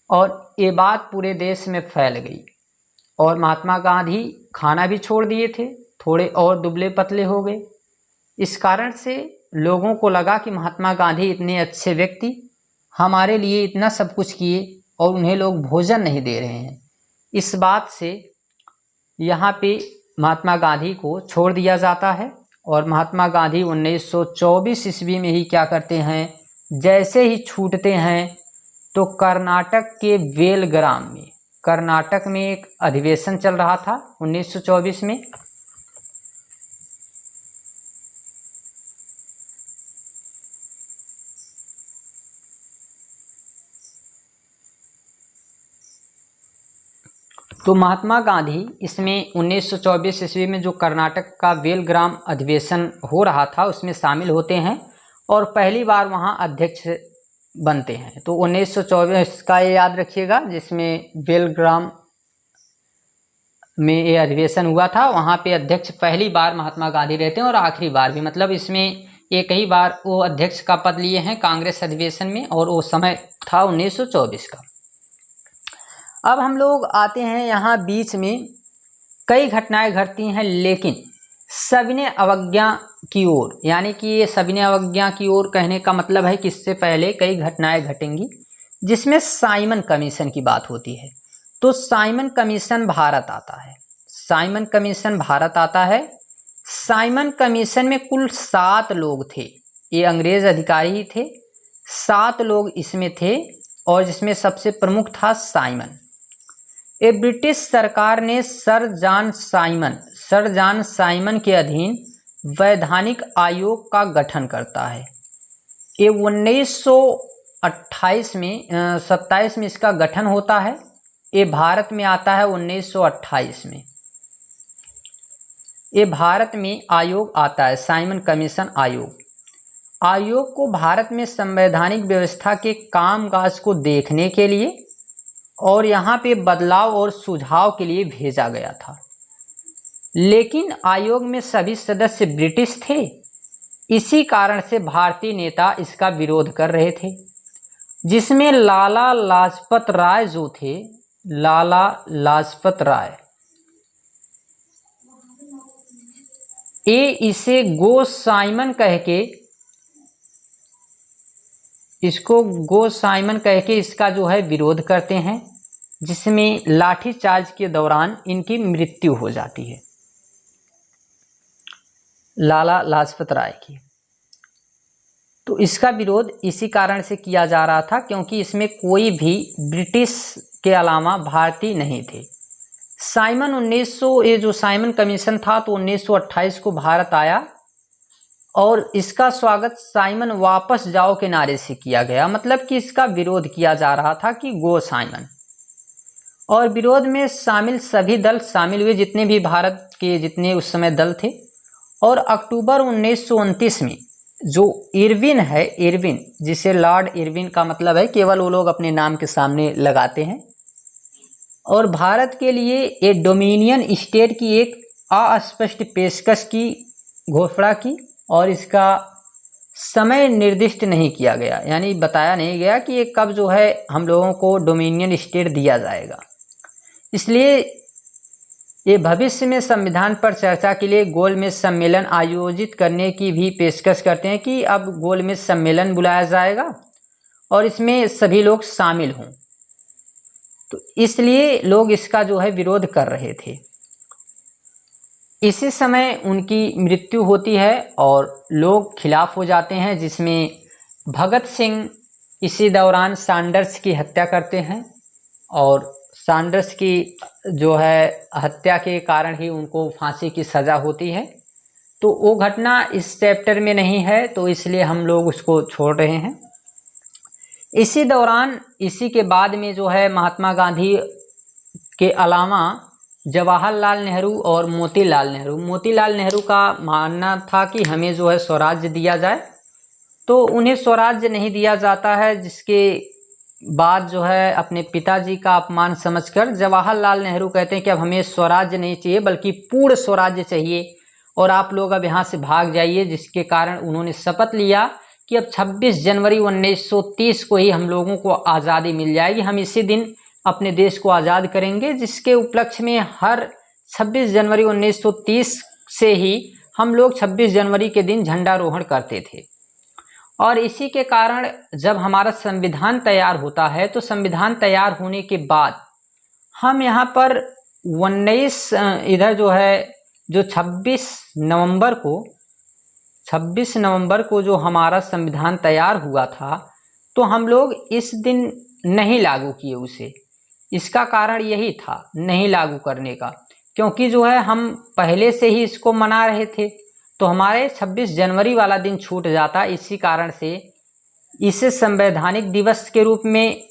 और ये बात पूरे देश में फैल गई और महात्मा गांधी खाना भी छोड़ दिए थे, थोड़े और दुबले पतले हो गए। इस कारण से लोगों को लगा कि महात्मा गांधी इतने अच्छे व्यक्ति हमारे लिए इतना सब कुछ किए और उन्हें लोग भोजन नहीं दे रहे हैं। इस बात से यहाँ पे महात्मा गांधी को छोड़ दिया जाता है और महात्मा गांधी 1924 ईस्वी में ही क्या करते हैं, जैसे ही छूटते हैं तो कर्नाटक के बेलग्राम में, कर्नाटक में एक अधिवेशन चल रहा था 1924 में। तो महात्मा गांधी इसमें 1924 ईस्वी में जो कर्नाटक का बेलग्राम अधिवेशन हो रहा था उसमें शामिल होते हैं और पहली बार वहां अध्यक्ष बनते हैं। तो 1924 का ये याद रखिएगा, जिसमें बेलग्राम में ये अधिवेशन हुआ था, वहां पे अध्यक्ष पहली बार महात्मा गांधी रहते हैं और आखिरी बार भी, मतलब इसमें एक ही बार वो अध्यक्ष का पद लिए हैं कांग्रेस अधिवेशन में, और वो समय था 1924 का। अब हम लोग आते हैं यहाँ बीच में, कई घटनाएं घटती हैं लेकिन सविनय अवज्ञा की ओर, यानी कि ये सविनय अवज्ञा की ओर कहने का मतलब है कि इससे पहले कई घटनाएं घटेंगी जिसमें साइमन कमीशन की बात होती है। तो साइमन कमीशन भारत आता है, साइमन कमीशन भारत आता है। साइमन कमीशन में कुल 7 लोग थे, ये अंग्रेज अधिकारी ही थे, 7 लोग इसमें थे और जिसमें सबसे प्रमुख था साइमन। ये ब्रिटिश सरकार ने सर जॉन साइमन के अधीन वैधानिक आयोग का गठन करता है। ये 1928 में 27 में इसका गठन होता है। ये भारत में आता है 1928 में, ये भारत में आयोग आता है, साइमन कमीशन आयोग। आयोग को भारत में संवैधानिक व्यवस्था के कामकाज को देखने के लिए और यहाँ पे बदलाव और सुझाव के लिए भेजा गया था, लेकिन आयोग में सभी सदस्य ब्रिटिश थे। इसी कारण से भारतीय नेता इसका विरोध कर रहे थे, जिसमें लाला लाजपत राय जो थे, लाला लाजपत राय, ये इसे गो साइमन कह के, इसको गो साइमन कह के इसका जो है विरोध करते हैं, जिसमें लाठीचार्ज के दौरान इनकी मृत्यु हो जाती है, लाला लाजपत राय की। तो इसका विरोध इसी कारण से किया जा रहा था क्योंकि इसमें कोई भी ब्रिटिश के अलावा भारतीय नहीं थे। साइमन 1900, ये जो साइमन कमीशन था तो 1928 को भारत आया और इसका स्वागत साइमन वापस जाओ के नारे से किया गया, मतलब कि इसका विरोध किया जा रहा था कि गो साइमन। और विरोध में शामिल सभी दल शामिल हुए, जितने भी भारत के जितने उस समय दल थे। और अक्टूबर 1929 में जो इरविन है, इरविन जिसे लॉर्ड इरविन का मतलब है केवल वो लोग अपने नाम के सामने लगाते हैं, और भारत के लिए एक डोमिनियन स्टेट की एक अस्पष्ट पेशकश की घोषणा की और इसका समय निर्दिष्ट नहीं किया गया, यानी बताया नहीं गया कि ये कब जो है हम लोगों को डोमिनियन स्टेट दिया जाएगा। इसलिए ये भविष्य में संविधान पर चर्चा के लिए गोलमेज सम्मेलन आयोजित करने की भी पेशकश करते हैं कि अब गोलमेज सम्मेलन बुलाया जाएगा और इसमें सभी लोग शामिल हों। तो इसलिए लोग इसका जो है विरोध कर रहे थे। इसी समय उनकी मृत्यु होती है और लोग खिलाफ हो जाते हैं, जिसमें भगत सिंह इसी दौरान सैंडर्स की हत्या करते हैं और सैंडर्स की जो है हत्या के कारण ही उनको फांसी की सज़ा होती है। तो वो घटना इस चैप्टर में नहीं है तो इसलिए हम लोग उसको छोड़ रहे हैं। इसी दौरान, इसी के बाद में जो है महात्मा गांधी के अलावा जवाहरलाल नेहरू और मोतीलाल नेहरू का मानना था कि हमें जो है स्वराज्य दिया जाए, तो उन्हें स्वराज्य नहीं दिया जाता है, जिसके बाद जो है अपने पिताजी का अपमान समझकर जवाहरलाल नेहरू कहते हैं कि अब हमें स्वराज्य नहीं चाहिए बल्कि पूर्ण स्वराज्य चाहिए और आप लोग अब यहाँ से भाग जाइए, जिसके कारण उन्होंने शपथ लिया कि अब 26 जनवरी 1930 को ही हम लोगों को आज़ादी मिल जाएगी, हम इसी दिन अपने देश को आज़ाद करेंगे, जिसके उपलक्ष्य में हर 26 जनवरी 1930 से ही हम लोग 26 जनवरी के दिन झंडारोहण करते थे। और इसी के कारण जब हमारा संविधान तैयार होता है तो संविधान तैयार होने के बाद हम यहाँ पर 26 नवंबर को 26 नवंबर को जो हमारा संविधान तैयार हुआ था, तो हम लोग इस दिन नहीं लागू किए उसे। इसका कारण यही था नहीं लागू करने का, क्योंकि जो है हम पहले से ही इसको मना रहे थे, तो हमारे 26 जनवरी वाला दिन छूट जाता। इसी कारण से इसे संवैधानिक दिवस के रूप में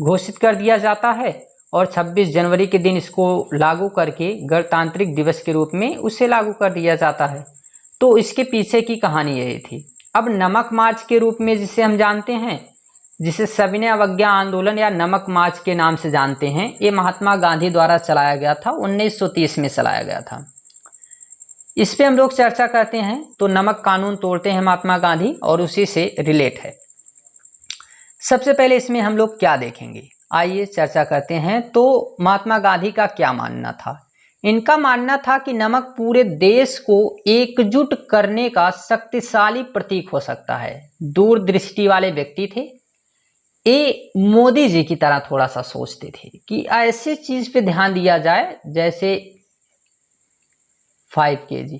घोषित कर दिया जाता है और 26 जनवरी के दिन इसको लागू करके गणतांत्रिक दिवस के रूप में उसे लागू कर दिया जाता है। तो इसके पीछे की कहानी यही थी। अब नमक मार्च के रूप में जिसे हम जानते हैं, जिसे सविनय अवज्ञा आंदोलन या नमक मार्च के नाम से जानते हैं, ये महात्मा गांधी द्वारा चलाया गया था, 1930 में चलाया गया था। इस पे हम लोग चर्चा करते हैं। तो नमक कानून तोड़ते हैं महात्मा गांधी और उसी से रिलेट है। सबसे पहले इसमें हम लोग क्या देखेंगे, आइए चर्चा करते हैं। तो महात्मा गांधी का क्या मानना था? इनका मानना था कि नमक पूरे देश को एकजुट करने का शक्तिशाली प्रतीक हो सकता है। दूरदृष्टि वाले व्यक्ति थे। ये मोदी जी की तरह थोड़ा सा सोचते थे कि ऐसे चीज पे ध्यान दिया जाए जैसे 5 kg।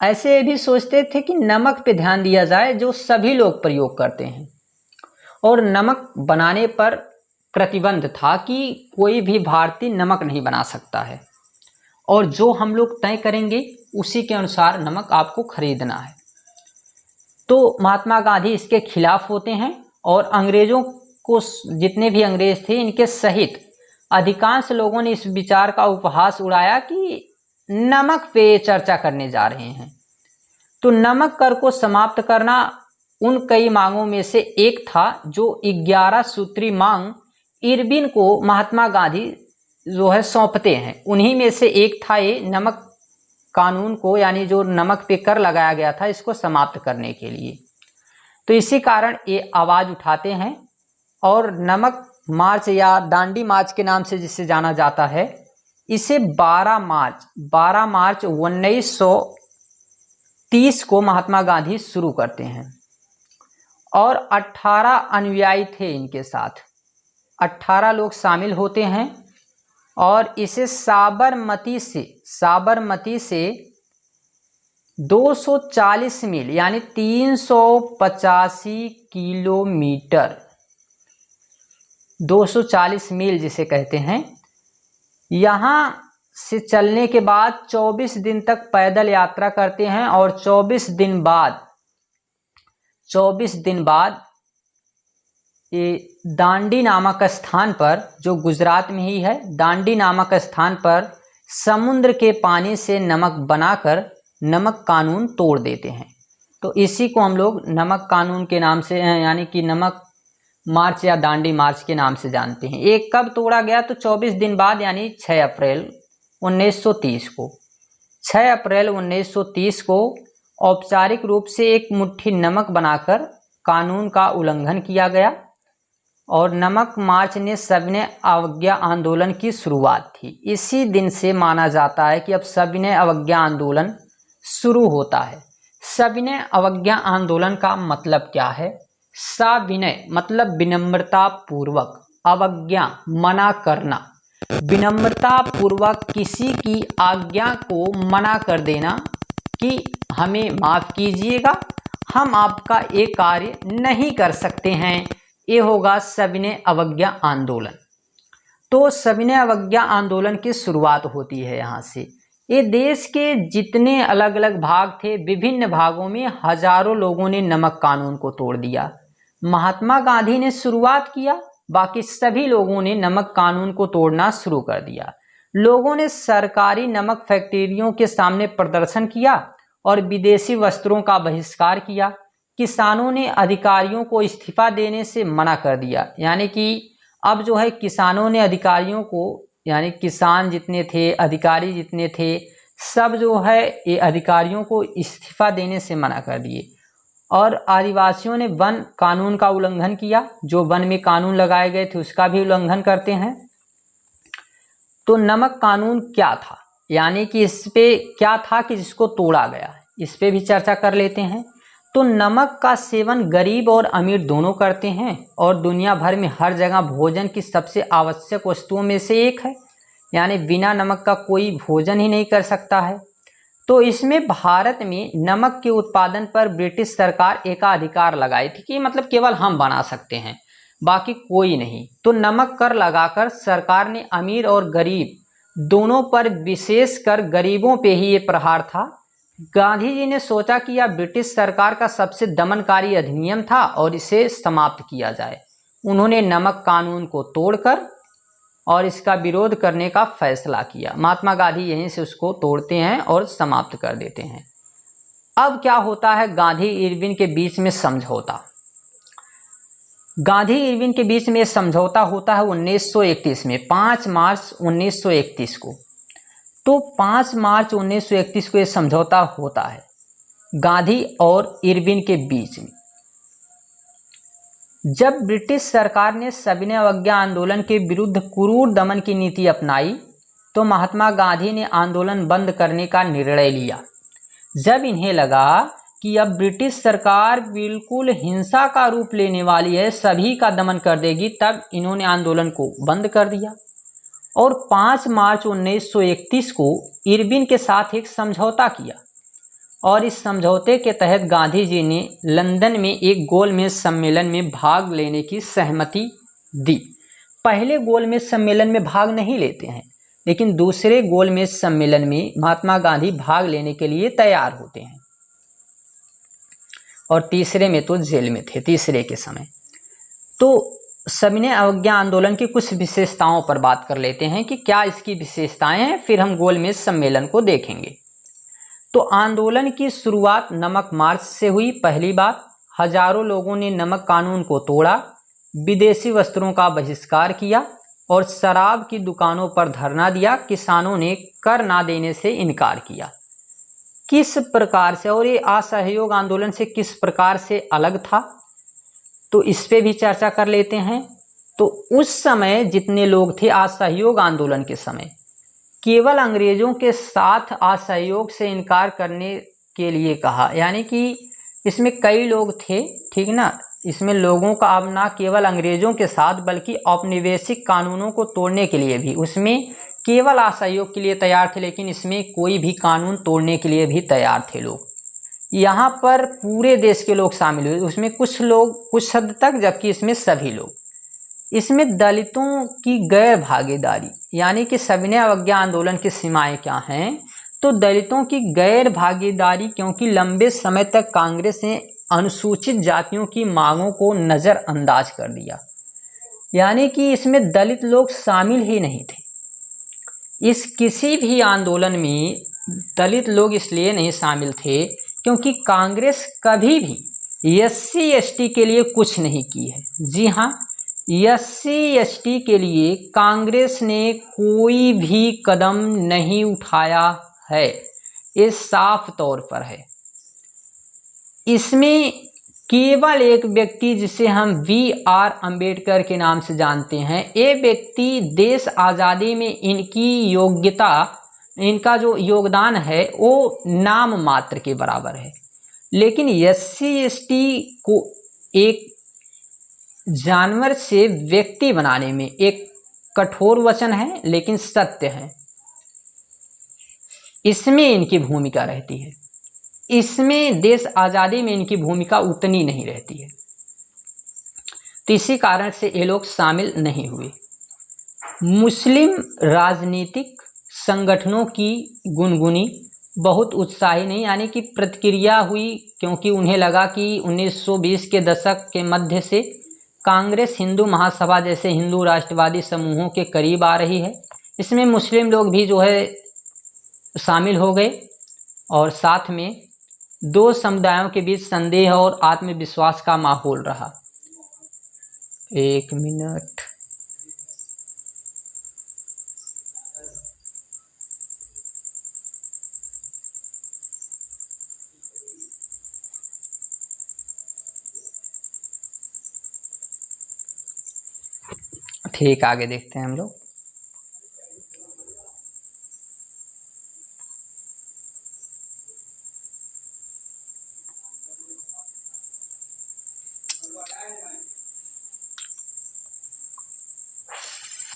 ऐसे भी सोचते थे कि नमक पे ध्यान दिया जाए जो सभी लोग प्रयोग करते हैं, और नमक बनाने पर प्रतिबंध था कि कोई भी भारतीय नमक नहीं बना सकता है, और जो हम लोग तय करेंगे उसी के अनुसार नमक आपको खरीदना है। तो महात्मा गांधी इसके खिलाफ होते हैं और अंग्रेजों को, जितने भी अंग्रेज थे इनके सहित अधिकांश लोगों ने इस विचार का उपहास उड़ाया कि नमक पे चर्चा करने जा रहे हैं। तो नमक कर को समाप्त करना उन कई मांगों में से एक था जो 11 सूत्री मांग इरविन को महात्मा गांधी जो है सौंपते हैं। उन्हीं में से एक था ये नमक कानून को, यानी जो नमक पे कर लगाया गया था, इसको समाप्त करने के लिए। तो इसी कारण ये आवाज उठाते हैं और नमक मार्च या दांडी मार्च के नाम से जिसे जाना जाता है, इसे 12 मार्च 1930 को महात्मा गांधी शुरू करते हैं और 18 अनुयायी थे इनके साथ। 18 लोग शामिल होते हैं और इसे साबरमती से 240 मील यानी 385 किलोमीटर, 240 मील जिसे कहते हैं, यहाँ से चलने के बाद 24 दिन तक पैदल यात्रा करते हैं और 24 दिन बाद ये दांडी नामक स्थान पर, जो गुजरात में ही है, दांडी नामक स्थान पर समुद्र के पानी से नमक बनाकर नमक कानून तोड़ देते हैं। तो इसी को हम लोग नमक कानून के नाम से, यानी कि नमक मार्च या दांडी मार्च के नाम से जानते हैं। ये कब तोड़ा गया? तो 24 दिन बाद, यानी 6 अप्रैल 1930 को 6 अप्रैल 1930 को औपचारिक रूप से एक मुट्ठी नमक बनाकर कानून का उल्लंघन किया गया और नमक मार्च ने सविनय अवज्ञा आंदोलन की शुरुआत थी। इसी दिन से माना जाता है कि अब सविनय अवज्ञा आंदोलन शुरू होता है। सविनय अवज्ञा आंदोलन का मतलब क्या है? सविनय मतलब विनम्रता पूर्वक, अवज्ञा मना करना, विनम्रता पूर्वक किसी की आज्ञा को मना कर देना कि हमें माफ कीजिएगा, हम आपका ये कार्य नहीं कर सकते हैं, ये होगा सविनय अवज्ञा आंदोलन। तो सविनय अवज्ञा आंदोलन की शुरुआत होती है यहाँ से। ये देश के जितने अलग अलग भाग थे, विभिन्न भागों में हजारों लोगों ने नमक कानून को तोड़ दिया। महात्मा गांधी ने शुरुआत किया, बाकी सभी लोगों ने नमक कानून को तोड़ना शुरू कर दिया। लोगों ने सरकारी नमक फैक्ट्रियों के सामने प्रदर्शन किया और विदेशी वस्त्रों का बहिष्कार किया। किसानों ने अधिकारियों को इस्तीफा देने से मना कर दिया, यानी कि अब जो है किसानों ने अधिकारियों को, यानी किसान जितने थे, अधिकारी जितने थे, सब जो है ये अधिकारियों को इस्तीफा देने से मना कर दिए। और आदिवासियों ने वन कानून का उल्लंघन किया, जो वन में कानून लगाए गए थे उसका भी उल्लंघन करते हैं। तो नमक कानून क्या था, यानी कि इस पे क्या था कि जिसको तोड़ा गया, इस पे भी चर्चा कर लेते हैं। तो नमक का सेवन गरीब और अमीर दोनों करते हैं और दुनिया भर में हर जगह भोजन की सबसे आवश्यक वस्तुओं में से एक है, यानी बिना नमक का कोई भोजन ही नहीं कर सकता है। तो इसमें भारत में नमक के उत्पादन पर ब्रिटिश सरकार एकाधिकार लगाई थी कि मतलब केवल हम बना सकते हैं, बाकी कोई नहीं। तो नमक कर लगाकर सरकार ने अमीर और गरीब दोनों पर, विशेषकर गरीबों पे ही ये प्रहार था। गांधी जी ने सोचा कि यह ब्रिटिश सरकार का सबसे दमनकारी अधिनियम था और इसे समाप्त किया जाए। उन्होंने नमक कानून को तोड़कर और इसका विरोध करने का फैसला किया। महात्मा गांधी यहीं से उसको तोड़ते हैं और समाप्त कर देते हैं। अब क्या होता है, गांधी इरविन के बीच में समझौता। गांधी इरविन के बीच में समझौता होता है 1931 में, 5 मार्च 1931 को। तो 5 मार्च 1931 को ये समझौता होता है गांधी और इरविन के बीच में। जब ब्रिटिश सरकार ने सविनय अवज्ञा आंदोलन के विरुद्ध क्रूर दमन की नीति अपनाई तो महात्मा गांधी ने आंदोलन बंद करने का निर्णय लिया। जब इन्हें लगा कि अब ब्रिटिश सरकार बिल्कुल हिंसा का रूप लेने वाली है, सभी का दमन कर देगी, तब इन्होंने आंदोलन को बंद कर दिया और 5 मार्च 1931 को इरविन के साथ एक समझौता किया और इस समझौते के तहत गांधी जी ने लंदन में एक गोलमेज सम्मेलन में भाग लेने की सहमति दी। पहले गोलमेज सम्मेलन में भाग नहीं लेते हैं, लेकिन दूसरे गोलमेज सम्मेलन में महात्मा गांधी भाग लेने के लिए तैयार होते हैं और तीसरे में तो जेल में थे, तीसरे के समय। तो सविनय अवज्ञा आंदोलन की कुछ विशेषताओं पर बात कर लेते हैं कि क्या इसकी विशेषताएं हैं, फिर हम गोलमेज सम्मेलन को देखेंगे। तो आंदोलन की शुरुआत नमक मार्च से हुई। पहली बात, हजारों लोगों ने नमक कानून को तोड़ा, विदेशी वस्त्रों का बहिष्कार किया और शराब की दुकानों पर धरना दिया। किसानों ने कर ना देने से इनकार किया। किस प्रकार से, और ये असहयोग आंदोलन से किस प्रकार से अलग था, तो इस पे भी चर्चा कर लेते हैं। तो उस समय जितने लोग थे असहयोग आंदोलन के समय, केवल अंग्रेजों के साथ असहयोग से इनकार करने के लिए कहा, यानी कि इसमें कई लोग थे, ठीक ना। इसमें लोगों का अब ना केवल अंग्रेजों के साथ बल्कि औपनिवेशिक कानूनों को तोड़ने के लिए भी, उसमें केवल असहयोग के लिए तैयार थे, लेकिन इसमें कोई भी कानून तोड़ने के लिए भी तैयार थे लोग। यहाँ पर पूरे देश के लोग शामिल हुए, उसमें कुछ लोग कुछ हद तक, जबकि इसमें सभी लोग। इसमें दलितों की गैर भागीदारी, यानी कि सविनय अवज्ञा आंदोलन की सीमाएं क्या हैं, तो दलितों की गैर भागीदारी, क्योंकि लंबे समय तक कांग्रेस ने अनुसूचित जातियों की मांगों को नज़रअंदाज कर दिया, यानी कि इसमें दलित लोग शामिल ही नहीं थे। इस किसी भी आंदोलन में दलित लोग इसलिए नहीं शामिल थे क्योंकि कांग्रेस कभी भी SC ST के लिए कुछ नहीं की है। जी हाँ, SC ST के लिए कांग्रेस ने कोई भी कदम नहीं उठाया है, ये साफ तौर पर है। इसमें केवल एक व्यक्ति जिसे हम BR अम्बेडकर के नाम से जानते हैं, ये व्यक्ति देश आज़ादी में इनकी योग्यता, इनका जो योगदान है वो नाम मात्र के बराबर है। लेकिन SC ST को एक जानवर से व्यक्ति बनाने में एक कठोर वचन है, लेकिन सत्य है। इसमें इनकी भूमिका रहती है, इसमें देश आज़ादी में इनकी भूमिका उतनी नहीं रहती है। तो इसी कारण से ये लोग शामिल नहीं हुए। मुस्लिम राजनीतिक संगठनों की गुनगुनी, बहुत उत्साही नहीं, यानी कि प्रतिक्रिया हुई, क्योंकि उन्हें लगा कि 1920 के दशक के मध्य से कांग्रेस हिंदू महासभा जैसे हिंदू राष्ट्रवादी समूहों के करीब आ रही है। इसमें मुस्लिम लोग भी जो है शामिल हो गए और साथ में दो समुदायों के बीच संदेह और आत्मविश्वास का माहौल रहा। एक मिनट, ठीक, आगे देखते हैं हम लोग।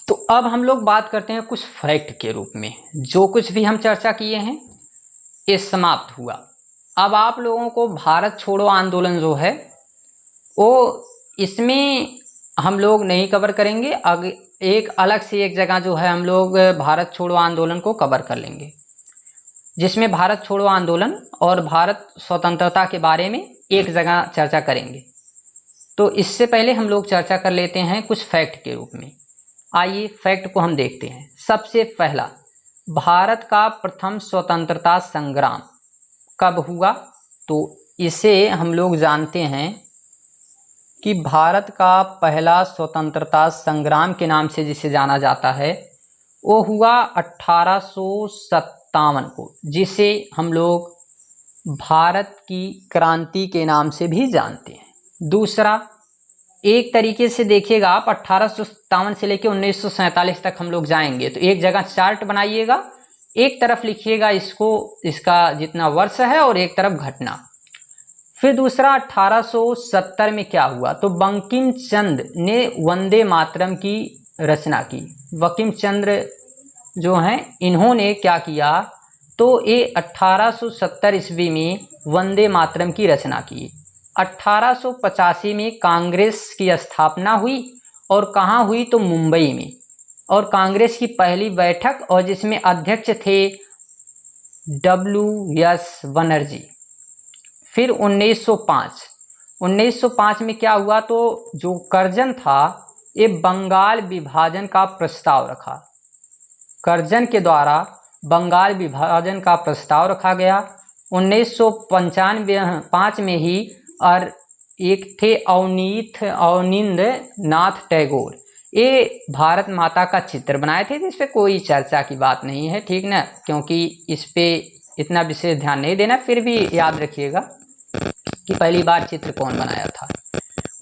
तो अब हम लोग बात करते हैं कुछ फैक्ट के रूप में। जो कुछ भी हम चर्चा किए हैं ये समाप्त हुआ। अब आप लोगों को भारत छोड़ो आंदोलन जो है वो इसमें हम लोग नहीं कवर करेंगे। एक अलग से एक जगह जो है हम लोग भारत छोड़ो आंदोलन को कवर कर लेंगे, जिसमें भारत छोड़ो आंदोलन और भारत स्वतंत्रता के बारे में एक जगह चर्चा करेंगे। तो इससे पहले हम लोग चर्चा कर लेते हैं कुछ फैक्ट के रूप में। आइए फैक्ट को हम देखते हैं। सबसे पहला, भारत का प्रथम स्वतंत्रता संग्राम कब हुआ? तो इसे हम लोग जानते हैं कि भारत का पहला स्वतंत्रता संग्राम के नाम से जिसे जाना जाता है वो हुआ 1857 को, जिसे हम लोग भारत की क्रांति के नाम से भी जानते हैं। दूसरा, एक तरीके से देखिएगा आप 1857 से लेकर 1947 तक हम लोग जाएंगे तो एक जगह चार्ट बनाइएगा, एक तरफ लिखिएगा इसका जितना वर्ष है और एक तरफ घटना। फिर दूसरा, 1870 में क्या हुआ? तो बंकिम चंद्र ने वंदे मातरम की रचना की। बंकिम चंद्र जो हैं इन्होंने क्या किया? तो ये 1870 ईस्वी में वंदे मातरम की रचना की। 1885 में कांग्रेस की स्थापना हुई और कहाँ हुई? तो मुंबई में। और कांग्रेस की पहली बैठक और जिसमें अध्यक्ष थे WS बनर्जी। फिर 1905 में क्या हुआ? तो जो कर्जन था ये बंगाल विभाजन का प्रस्ताव रखा। कर्जन के द्वारा बंगाल विभाजन का प्रस्ताव रखा गया। 1995 में ही और एक थे अवनींद्र नाथ टैगोर, ये भारत माता का चित्र बनाए थे, जिस पे कोई चर्चा की बात नहीं है, ठीक ना, क्योंकि इस पे इतना विशेष ध्यान नहीं देना। फिर भी याद रखिएगा कि पहली बार चित्र कौन बनाया था।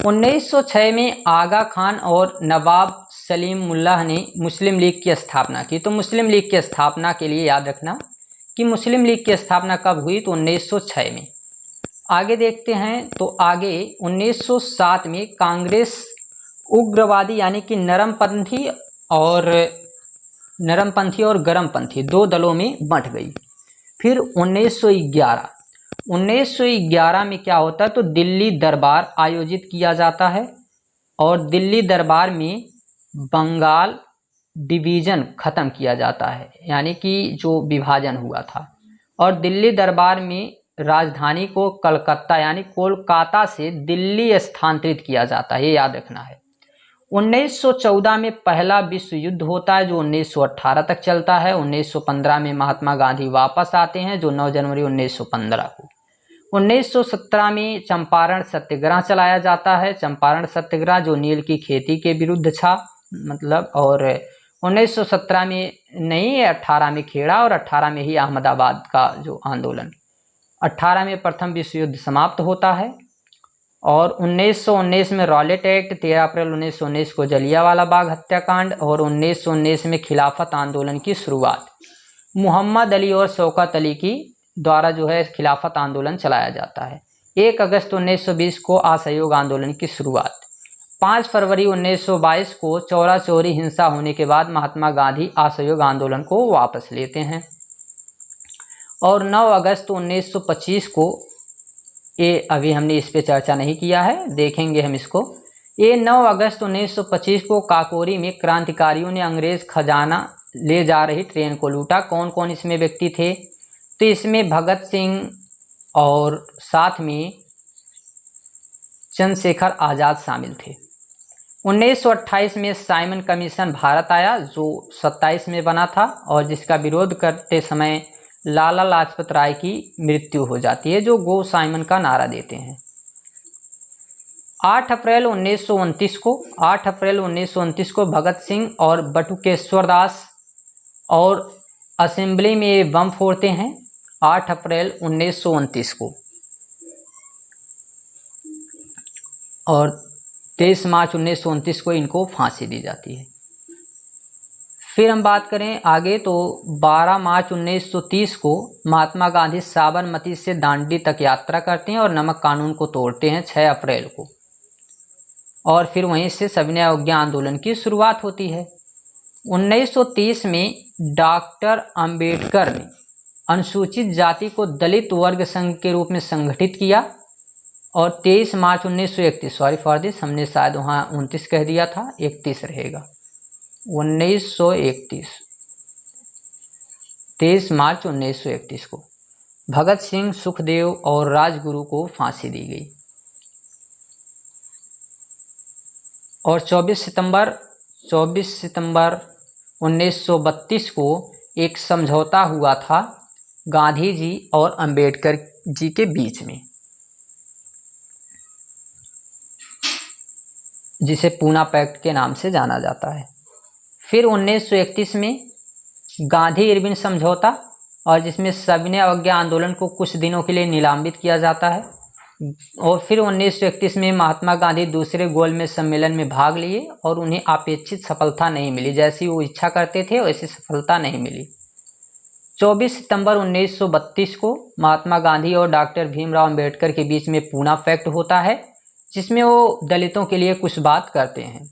1906 में आगा खान और नवाब सलीमुल्लाह ने मुस्लिम लीग की स्थापना की। तो मुस्लिम लीग की स्थापना के लिए याद रखना कि मुस्लिम लीग की स्थापना कब हुई? तो 1906 में। आगे देखते हैं तो आगे 1907 में कांग्रेस उग्रवादी यानी कि नरमपंथी और गरमपंथी दो दलों में बंट गई। फिर 1911 में क्या होता है? तो दिल्ली दरबार आयोजित किया जाता है और दिल्ली दरबार में बंगाल डिवीज़न ख़त्म किया जाता है, यानी कि जो विभाजन हुआ था। और दिल्ली दरबार में राजधानी को कलकत्ता यानी कोलकाता से दिल्ली स्थानांतरित किया जाता है, ये याद रखना है। 1914 में पहला विश्व युद्ध होता है जो 1918 तक चलता है। 1915 में महात्मा गांधी वापस आते हैं जो 9 जनवरी 1915 को। 1917 में चंपारण सत्याग्रह चलाया जाता है। चंपारण सत्याग्रह जो नील की खेती के विरुद्ध था, मतलब। और 1917 में नहीं, 18 में खेड़ा और 18 में ही अहमदाबाद का जो आंदोलन। 18 में प्रथम विश्व युद्ध समाप्त होता है और 1919 में रॉलेट एक्ट, 13 अप्रैल 1919 को जलियांवाला बाग हत्याकांड और 1919 में खिलाफत आंदोलन की शुरुआत। मोहम्मद अली और शौकत अली की द्वारा जो है खिलाफत आंदोलन चलाया जाता है। 1 अगस्त 1920 को असहयोग आंदोलन की शुरुआत। 5 फरवरी 1922 को चौरा चौरी हिंसा होने के बाद महात्मा गांधी असहयोग आंदोलन को वापस लेते हैं। और 9 अगस्त 1925 को, ये अभी हमने इस पे चर्चा नहीं किया है, देखेंगे हम इसको। ये 9 अगस्त 1925 को काकोरी में क्रांतिकारियों ने अंग्रेज खजाना ले जा रही ट्रेन को लूटा। कौन कौन इसमें व्यक्ति थे? तो इसमें भगत सिंह और साथ में चंद्रशेखर आज़ाद शामिल थे। 1928 में साइमन कमीशन भारत आया जो 27 में बना था और जिसका विरोध करते समय लाला लाजपत राय की मृत्यु हो जाती है, जो गो साइमन का नारा देते हैं। 8 अप्रैल 1929 को भगत सिंह और बटुकेश्वर दास और असेंबली में बम फोड़ते हैं। 8 अप्रैल 1929 को। और 23 मार्च 1929 को इनको फांसी दी जाती है। फिर हम बात करें आगे तो 12 मार्च 1930 को महात्मा गांधी साबरमती से दांडी तक यात्रा करते हैं और नमक कानून को तोड़ते हैं 6 अप्रैल को। और फिर वहीं से सविनय अवज्ञा आंदोलन की शुरुआत होती है। 1930 में डॉक्टर अंबेडकर ने अनुसूचित जाति को दलित वर्ग संघ के रूप में संगठित किया और 23 मार्च 1931, सॉरी फॉर दिस, हमने शायद वहाँ 29 कह दिया था, 31 रहेगा, 1931, 23 मार्च 1931 को भगत सिंह, सुखदेव और राजगुरु को फांसी दी गई। और 24 सितंबर 1932 को एक समझौता हुआ था गांधी जी और अंबेडकर जी के बीच में, जिसे पूना पैक्ट के नाम से जाना जाता है। फिर 1931 में गांधी इरविन समझौता, और जिसमें सविनय अवज्ञा आंदोलन को कुछ दिनों के लिए निलंबित किया जाता है। और फिर 1931 में महात्मा गांधी दूसरे गोलमेज सम्मेलन में भाग लिए और उन्हें अपेक्षित सफलता नहीं मिली, जैसी वो इच्छा करते थे वैसी सफलता नहीं मिली। 24 सितंबर 1932 को महात्मा गांधी और डॉक्टर भीमराव अंबेडकर के बीच में पूना पैक्ट होता है, जिसमें वो दलितों के लिए कुछ बात करते हैं।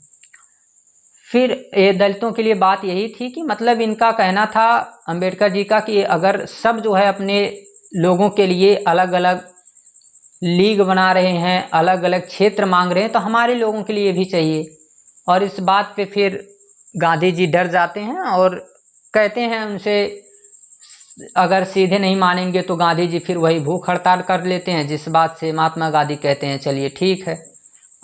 फिर ये दलितों के लिए बात यही थी कि मतलब इनका कहना था अंबेडकर जी का कि अगर सब जो है अपने लोगों के लिए अलग अलग लीग बना रहे हैं, अलग अलग क्षेत्र मांग रहे हैं, तो हमारे लोगों के लिए भी चाहिए। और इस बात पे फिर गांधी जी डर जाते हैं और कहते हैं उनसे, अगर सीधे नहीं मानेंगे तो गांधी जी फिर वही भूख हड़ताल कर लेते हैं, जिस बात से महात्मा गांधी कहते हैं चलिए ठीक है,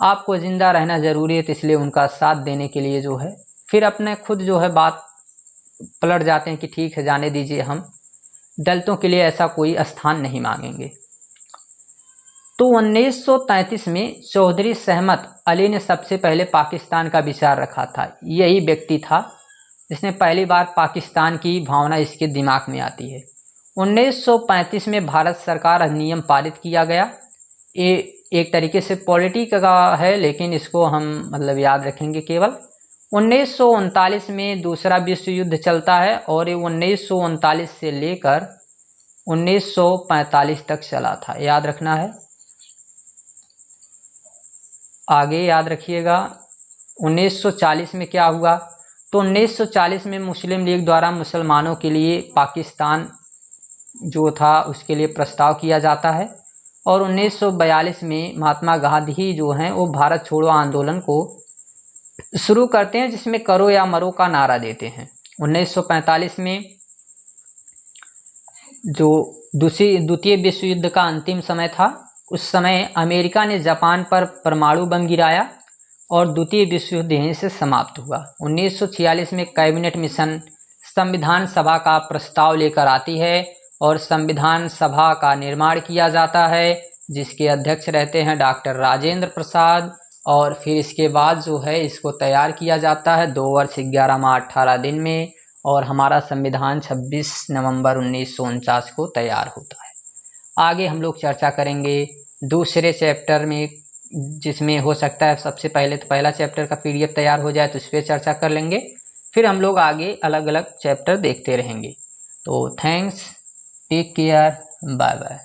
आपको जिंदा रहना जरूरी है, तो इसलिए उनका साथ देने के लिए जो है फिर अपने खुद जो है बात पलट जाते हैं कि ठीक है जाने दीजिए, हम दलितों के लिए ऐसा कोई स्थान नहीं मांगेंगे। तो 1933 में चौधरी सहमत अली ने सबसे पहले पाकिस्तान का विचार रखा था। यही व्यक्ति था जिसने पहली बार पाकिस्तान की भावना इसके दिमाग में आती है। 1935 में भारत सरकार अधिनियम पारित किया गया। ये एक तरीके से पॉलिटिक का है, लेकिन इसको हम मतलब याद रखेंगे केवल। 1939 में दूसरा विश्व युद्ध चलता है और ये 1939 से लेकर 1945 तक चला था, याद रखना है। आगे याद रखिएगा 1940 में क्या हुआ। तो 1940 में मुस्लिम लीग द्वारा मुसलमानों के लिए पाकिस्तान जो था उसके लिए प्रस्ताव किया जाता है। और 1942 में महात्मा गांधी जो हैं वो भारत छोड़ो आंदोलन को शुरू करते हैं, जिसमें करो या मरो का नारा देते हैं। 1945 में जो द्वितीय विश्व युद्ध का अंतिम समय था, उस समय अमेरिका ने जापान पर परमाणु बम गिराया और द्वितीय विश्व युद्ध यहीं से समाप्त हुआ। 1946 में कैबिनेट मिशन संविधान सभा का प्रस्ताव लेकर आती है और संविधान सभा का निर्माण किया जाता है, जिसके अध्यक्ष रहते हैं डॉक्टर राजेंद्र प्रसाद। और फिर इसके बाद जो है इसको तैयार किया जाता है 2 वर्ष 11 माह 18 दिन में, और हमारा संविधान 26 नवंबर 1949 को तैयार होता है। आगे हम लोग चर्चा करेंगे दूसरे चैप्टर में, जिसमें हो सकता है सबसे पहले तो पहला चैप्टर का PDF तैयार हो जाए तो इस पर चर्चा कर लेंगे, फिर हम लोग आगे अलग अलग चैप्टर देखते रहेंगे। तो thanks, take care, bye bye.